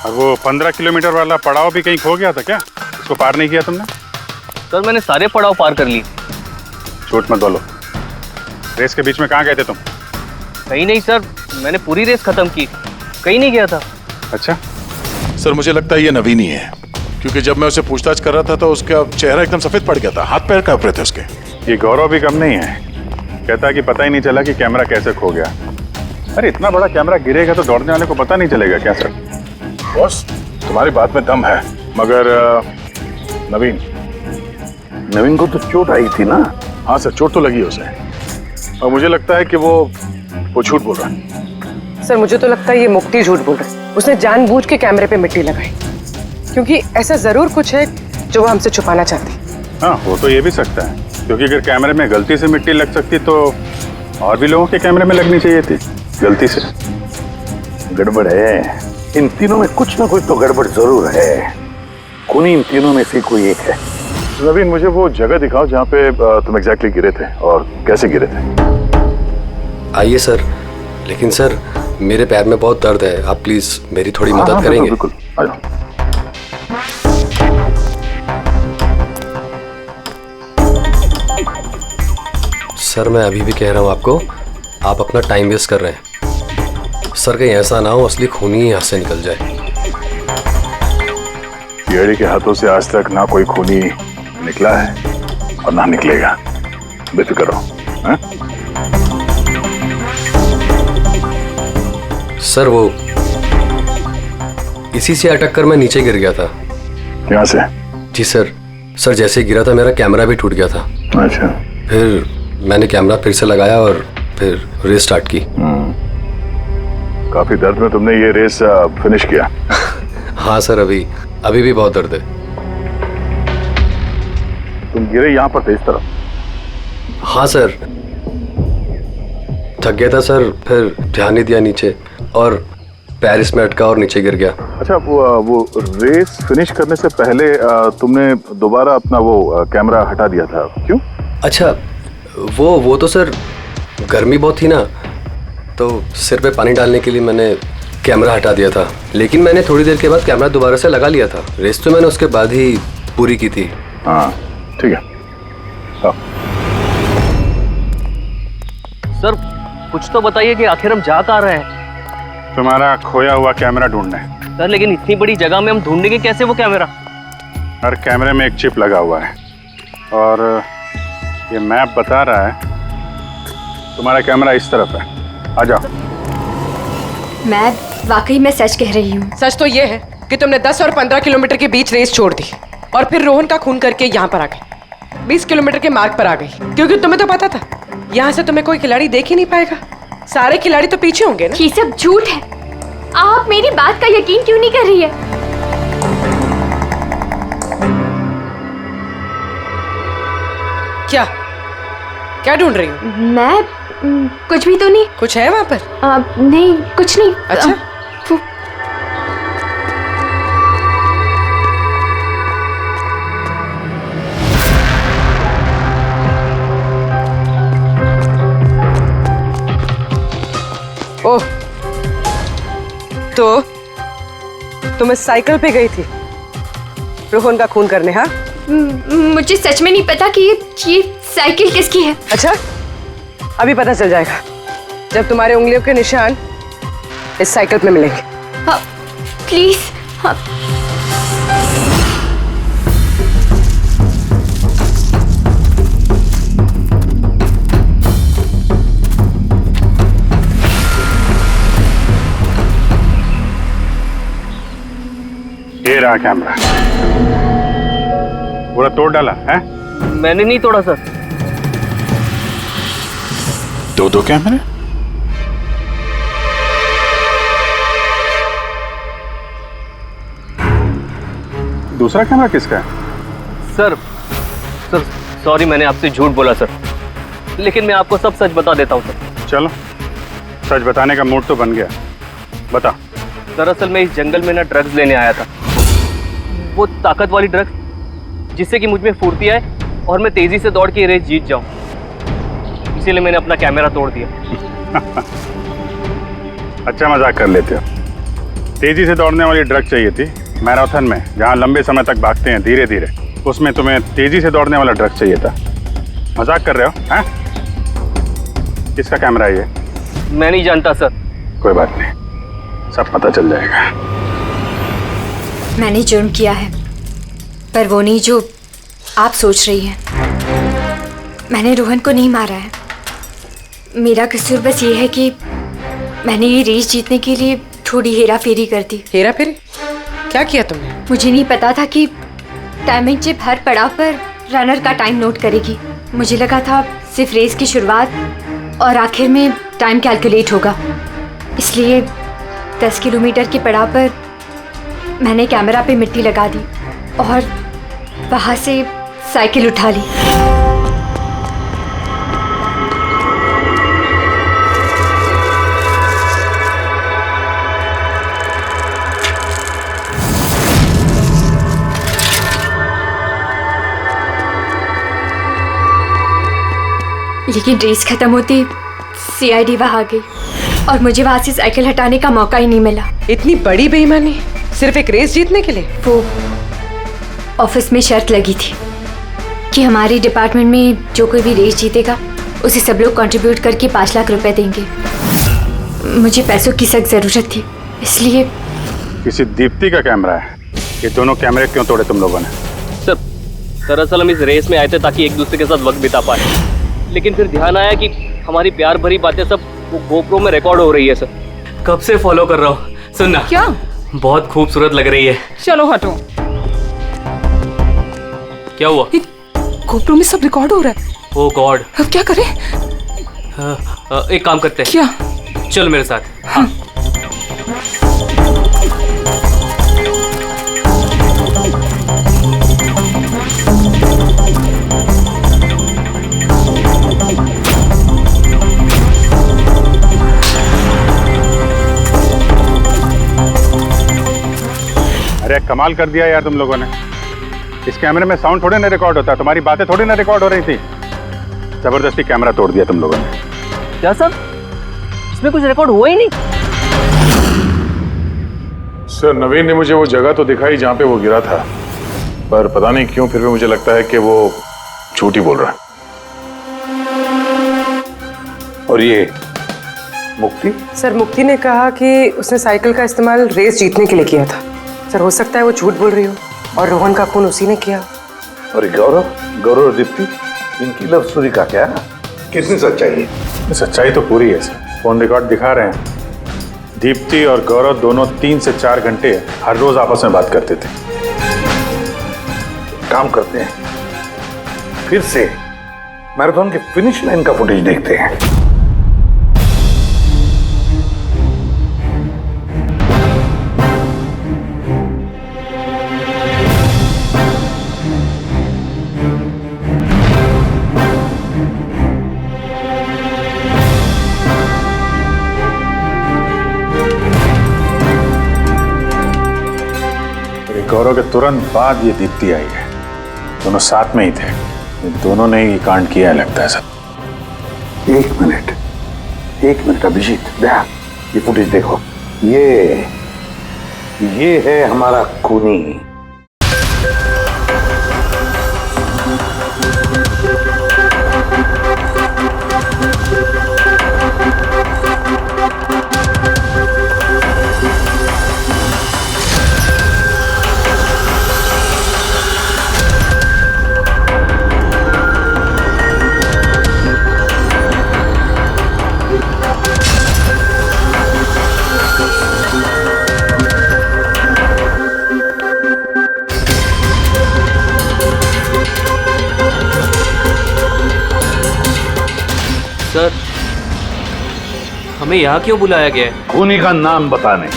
और वो 15 किलोमीटर वाला पड़ाव भी कहीं खो गया था क्या? उसको पार नहीं किया तुमने? सर मैंने सारे पड़ाव पार कर ली। झूठ मत बोलो, रेस के बीच में कहाँ गए थे तुम? कहीं नहीं सर, मैंने पूरी रेस खत्म की, कहीं नहीं गया था। अच्छा सर मुझे लगता है ये नवीन ही है, क्योंकि जब मैं उसे पूछताछ कर रहा था तो उसका चेहरा एकदम सफेद पड़ गया था, हाथ पैर कांप रहे थे उसके। ये गौरव भी कम नहीं है, कहता है कि पता ही नहीं चला कि कैमरा कैसे खो गया। अरे इतना बड़ा कैमरा गिरेगा तो दौड़ने वाले को पता नहीं चलेगा क्या सर? बॉस तुम्हारी बात में दम है, मगर नवीन को तो चोट आई थी ना? हाँ सर, चोट तो लगी है उसे, और मुझे लगता है कि वो झूठ बोल रहा है। सर मुझे तो लगता है ये मुक्ति झूठ बोल रहा है। उसने जानबूझ के कैमरे पे मिट्टी लगाई, क्योंकि ऐसा जरूर कुछ है जो वो हमसे छुपाना चाहती। हाँ हो तो ये भी सकता है, क्योंकि अगर कैमरे में गलती से मिट्टी लग सकती तो और भी लोगों के कैमरे में लगनी चाहिए थी गलती से। गड़बड़ है, इन तीनों में कुछ ना कुछ तो गड़बड़ जरूर है। खूनी इन तीनों में से कोई एक है। नवीन मुझे वो जगह दिखाओ जहाँ पे तुम एग्जैक्टली गिरे थे और कैसे गिरे थे। आइए सर, लेकिन सर मेरे पैर में बहुत दर्द है, आप प्लीज मेरी थोड़ी मदद करेंगे? बिल्कुल, आ जाओ। सर मैं अभी भी कह रहा हूँ आपको, आप अपना टाइम वेस्ट कर रहे हैं। सर कहीं ऐसा ना हो असली खूनी ही यहाँ से निकल जाए। पीएडी के हाथों से आज तक ना कोई खूनी निकला है और ना निकलेगा, बेफिक्र रहो। सर वो इसी से अटक कर मैं नीचे गिर गया था। यहाँ से? जी सर जैसे गिरा था मेरा कैमरा भी टूट गया था। अच्छा। फिर मैंने कैमरा फिर से लगाया और फिर रेस स्टार्ट की। काफी दर्द में तुमने ये रेस फिनिश किया? हाँ सर, अभी भी बहुत दर्द है। तुम गिरे यहाँ पर थे इस तरफ? हाँ सर, थक गया था सर, फिर ध्यान नहीं दिया नीचे और पैर इसमें अटका और नीचे गिर गया। अच्छा, वो रेस फिनिश करने से पहले तुमने दोबारा अपना वो कैमरा हटा दिया था, क्यों? अच्छा, वो तो सर गर्मी बहुत थी ना, तो सिर पे पानी डालने के लिए मैंने कैमरा हटा दिया था, लेकिन मैंने थोड़ी देर के बाद कैमरा दोबारा से लगा लिया था। रेस तो मैंने उसके बाद ही पूरी की थी। हाँ ठीक है। सर कुछ तो बताइए कि आखिर हम जा कहाँ रहे हैं? तुम्हारा खोया हुआ कैमरा ढूंढने। सर लेकिन इतनी बड़ी जगह में हम ढूंढेंगे कैसे वो कैमरा? हर कैमरे में एक चिप लगा हुआ है और ये मैप बता रहा है तुम्हारा कैमरा इस तरफ है। आ जाओ। मैं वाकई में सच कह रही हूँ। सच तो ये है कि तुमने 10 और 15 किलोमीटर के बीच रेस छोड़ दी और फिर रोहन का खून करके यहाँ पर आ गई, 20 किलोमीटर के मार्ग पर आ गई, क्योंकि तुम्हें तो पता था यहाँ से तुम्हें कोई खिलाड़ी देख ही नहीं पाएगा। सारे खिलाड़ी तो पीछे होंगे ना। ये सब झूठ है, आप मेरी बात का यकीन क्यों नहीं कर रही है? क्या ढूंढ रही हो? मैं कुछ भी तो नहीं। कुछ है वहाँ पर? नहीं कुछ नहीं। अच्छा। ओह, तो तुम इस साइकिल पे गई थी रोहन का खून करने? हाँ, मुझे सच में नहीं पता कि ये साइकिल किसकी है। अच्छा, अभी पता चल जाएगा जब तुम्हारे उंगलियों के निशान इस साइकिल पे मिलेंगे। प्लीज। ये रहा कैमरा। पूरा तोड़ डाला है? मैंने नहीं तोड़ा सर। दो कैमरे? दूसरा कैमरा किसका है? सर सॉरी, मैंने आपसे झूठ बोला सर, लेकिन मैं आपको सब सच बता देता हूँ सर। चलो सच बताने का मूड तो बन गया, बता। दरअसल मैं इस जंगल में ना ड्रग्स लेने आया था, वो ताकत वाली ड्रग्स जिससे कि मुझ में फुर्ती आए और मैं तेजी से दौड़ के ये रेस जीत जाऊं। इसीलिए मैंने अपना कैमरा तोड़ दिया। अच्छा मजाक कर लेते हो। तेजी से दौड़ने वाली ड्रग चाहिए थी मैराथन में, जहाँ लंबे समय तक भागते हैं धीरे धीरे, उसमें तुम्हें तेजी से दौड़ने वाला ड्रग चाहिए था। मजाक कर रहे हो हैं? किसका कैमरा है ये? मैं नहीं जानता सर। कोई बात नहीं, सब पता चल जाएगा। मैंने जुर्म किया है, पर वो नहीं जो आप सोच रही हैं। मैंने रोहन को नहीं मारा है। मेरा कसूर बस ये है कि मैंने ये रेस जीतने के लिए थोड़ी हेरा फेरी कर दी। हेरा फेरी? क्या किया तुमने? मुझे नहीं पता था कि टाइमिंग चिप हर पड़ाव पर रनर का टाइम नोट करेगी। मुझे लगा था सिर्फ रेस की शुरुआत और आखिर में टाइम कैलकुलेट होगा। इसलिए 10 किलोमीटर के पड़ाव पर मैंने कैमरा पे मिट्टी लगा दी और वहाँ से साइकिल उठा ली। लेकिन रेस खत्म होती सीआईडी वहां आ गई और मुझे वहां से साइकिल हटाने का मौका ही नहीं मिला। इतनी बड़ी बेईमानी सिर्फ एक रेस जीतने के लिए? वो ऑफिस में शर्त लगी थी कि हमारे डिपार्टमेंट में जो कोई भी रेस जीतेगा उसे सब लोग कंट्रीब्यूट करके 5 लाख रुपए देंगे। मुझे पैसों की सख्त जरूरत थी, इसलिए। किसी दीप्ति का कैमरा है? ये दोनों कैमरे क्यों तोड़े तुम लोगों ने? सर दरअसल हम इस रेस में आए थे ताकि एक दूसरे के साथ वक्त बिता पाए, लेकिन फिर ध्यान आया कि हमारी प्यार भरी बातें सब वो गोप्रो में रिकॉर्ड हो रही है। सर कब से फॉलो कर रहा हूँ। सुनना, क्या? बहुत खूबसूरत लग रही है। चलो हटो। क्या हुआ? गोप्रो में सब रिकॉर्ड हो रहा है। ओह गॉड, अब क्या करें? एक काम करते हैं। क्या? चल मेरे साथ। हाँ। अरे कमाल कर दिया यार तुम लोगों ने। इस कैमरे में साउंड थोड़ी ना रिकॉर्ड होता है, तुम्हारी बातें थोड़ी ना रिकॉर्ड हो रही थी। जबरदस्ती कैमरा तोड़ दिया तुम लोगों ने। क्या सर? इसमें कुछ रिकॉर्ड हुआ ही नहीं। सर नवीन ने मुझे वो जगह तो दिखाई जहां पे वो गिरा था, पर पता नहीं क्यों फिर भी मुझे लगता है कि वो झूठ ही बोल रहा है। और ये मुक्ति? सर मुक्ति ने कहा कि उसने साइकिल का इस्तेमाल रेस जीतने के लिए किया था। सर हो सकता है वो झूठ बोल रही हो और रोहन का खून उसी ने किया। और गौरव और दीप्ति, इनकी लव स्टोरी का क्या? कितनी सच्चाई है? सच्चाई तो पूरी है सर, फोन रिकॉर्ड दिखा रहे हैं। दीप्ति और गौरव दोनों 3 से 4 घंटे हर रोज आपस में बात करते थे। काम करते हैं, फिर से मैराथन के फिनिश लाइन का फुटेज देखते हैं। गौरव के तुरंत बाद ये दीप्ति आई है। दोनों साथ में ही थे, दोनों ने ही कांड किया है लगता है सब। एक मिनट अभिजीत, दया, ये फुटेज देखो। ये है हमारा खूनी। सर हमें यहाँ क्यों बुलाया गया है? खूनी का नाम बताने।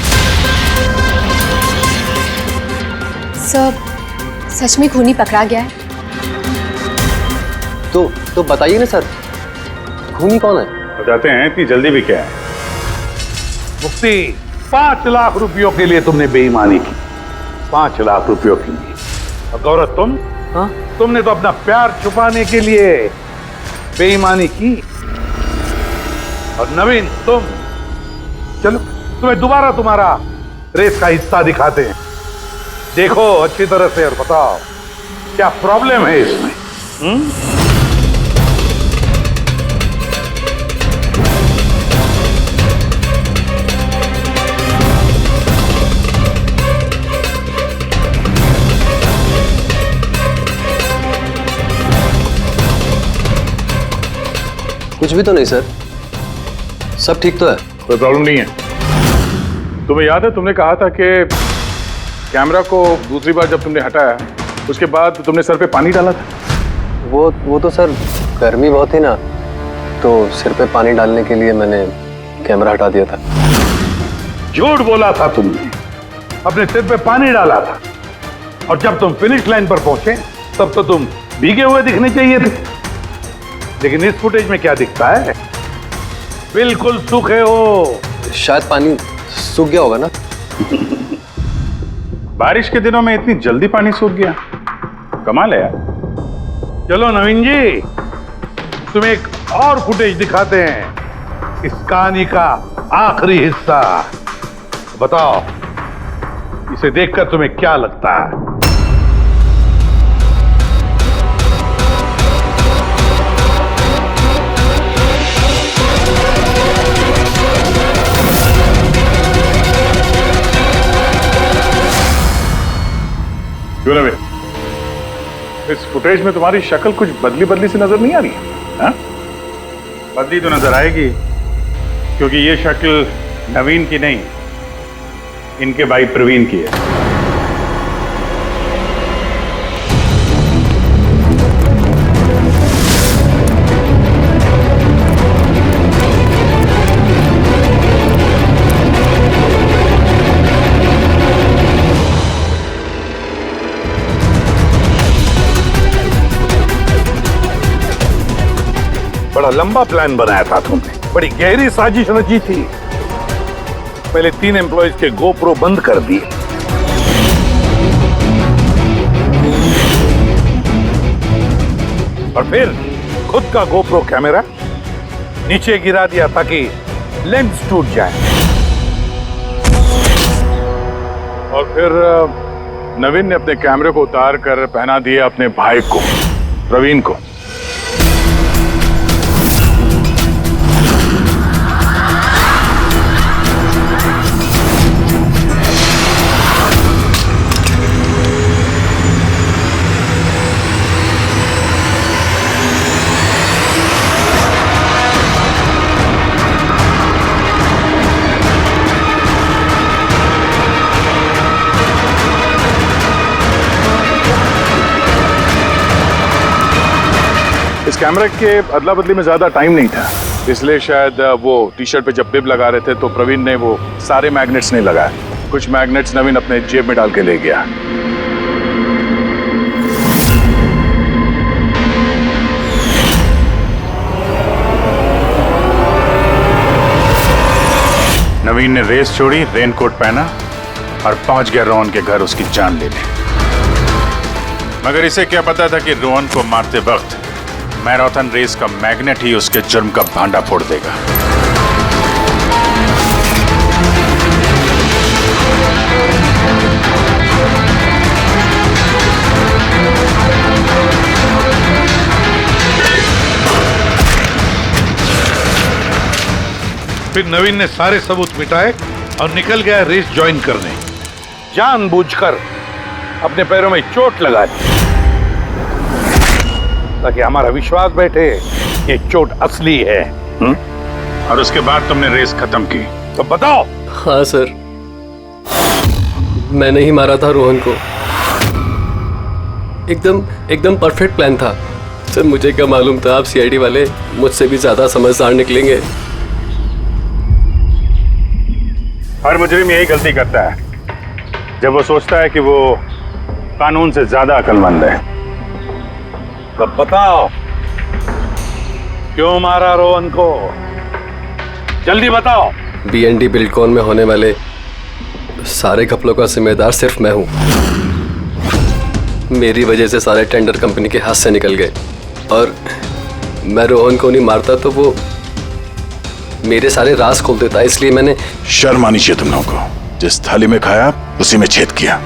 सर सच में खूनी पकड़ा गया है? तो बताइए ना सर, खूनी कौन है? बताते हैं, इतनी जल्दी भी क्या है। मुक्ति, 5 लाख रुपयों के लिए तुमने बेईमानी की, 5 लाख रुपयों के लिए। और गौरव तुम, तुमने तो अपना प्यार छुपाने के लिए बेईमानी की। और नवीन तुम, चलो तुम्हें दोबारा तुम्हारा रेस का हिस्सा दिखाते हैं। देखो अच्छी तरह से और बताओ क्या प्रॉब्लम है इसमें। कुछ भी तो नहीं सर, सब ठीक तो है। कोई प्रॉब्लम नहीं है। तुम्हें याद है तुमने कहा था कि कैमरा को दूसरी बार जब तुमने हटाया उसके बाद तुमने सर पे पानी डाला था? वो तो सर गर्मी बहुत थी ना, तो सिर पे पानी डालने के लिए मैंने कैमरा हटा दिया था। झूठ बोला था तुमने, अपने सिर पे पानी डाला था। और जब तुम फिनिश लाइन पर पहुंचे तब तो तुम भीगे हुए दिखने चाहिए थे, लेकिन इस फुटेज में क्या दिखता है? बिल्कुल सूखे हो। शायद पानी सूख गया होगा ना। बारिश के दिनों में इतनी जल्दी पानी सूख गया, कमाल है यार। चलो नवीन जी, तुम्हें एक और फुटेज दिखाते हैं, इस कहानी का आखिरी हिस्सा। बताओ इसे देखकर तुम्हें क्या लगता है? क्यों नवीन, इस फुटेज में तुम्हारी शक्ल कुछ बदली बदली सी नजर नहीं आ रही है? हाँ? बदली तो नजर आएगी, क्योंकि ये शक्ल नवीन की नहीं, इनके भाई प्रवीण की है। बड़ा लंबा प्लान बनाया था तुमने, बड़ी गहरी साजिश रची थी। पहले 3 एम्प्लॉयज के गोप्रो बंद कर दिए, और फिर खुद का गोप्रो कैमरा नीचे गिरा दिया ताकि लेंस टूट जाए। और फिर नवीन ने अपने कैमरे को उतार कर पहना दिया अपने भाई को, प्रवीण को। इस कैमरे के अदला बदली में ज्यादा टाइम नहीं था, इसलिए शायद वो टी शर्ट पे जब बिब लगा रहे थे तो प्रवीण ने वो सारे मैग्नेट्स नहीं लगाए। कुछ मैग्नेट्स नवीन अपने जेब में डाल के ले गया। नवीन ने रेस छोड़ी, रेनकोट पहना और पहुंच गया रोहन के घर उसकी जान लेने। मगर इसे क्या पता था कि रोहन को मारते वक्त मैराथन रेस का मैग्नेट ही उसके जुर्म का भांडा फोड़ देगा। फिर नवीन ने सारे सबूत मिटाए और निकल गया रेस ज्वाइन करने, जानबूझकर अपने पैरों में चोट लगा दी ताकि हमारा विश्वास बैठे ये चोट असली है। और उसके बाद तुमने रेस खत्म की, तो बताओ। हाँ सर, मैंने ही मारा था रोहन को। एकदम परफेक्ट प्लान था सर। मुझे क्या मालूम था आप सीआईडी वाले मुझसे भी ज्यादा समझदार निकलेंगे। हर मुजरिम यही गलती करता है जब वो सोचता है कि वो कानून से ज्यादा अक्लमंद है। तो बताओ क्यों मारा रोहन को, जल्दी बताओ। BND बिल्डकॉन में होने वाले सारे घपलों का जिम्मेदार सिर्फ मैं हूं। मेरी वजह से सारे टेंडर कंपनी के हाथ से निकल गए और मैं रोहन को नहीं मारता तो वो मेरे सारे राज खोल देता, इसलिए मैंने। शर्म आनी चाहिए तुम लोगों को। जिस थाली में खाया उसी में छेद किया।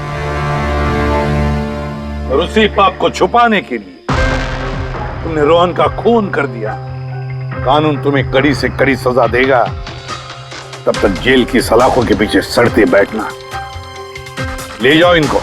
और उसी पाप को छुपाने के लिए तुमने रोहन का खून कर दिया। कानून तुम्हें कड़ी से कड़ी सजा देगा, तब तक जेल की सलाखों के पीछे सड़ते बैठना। ले जाओ इनको।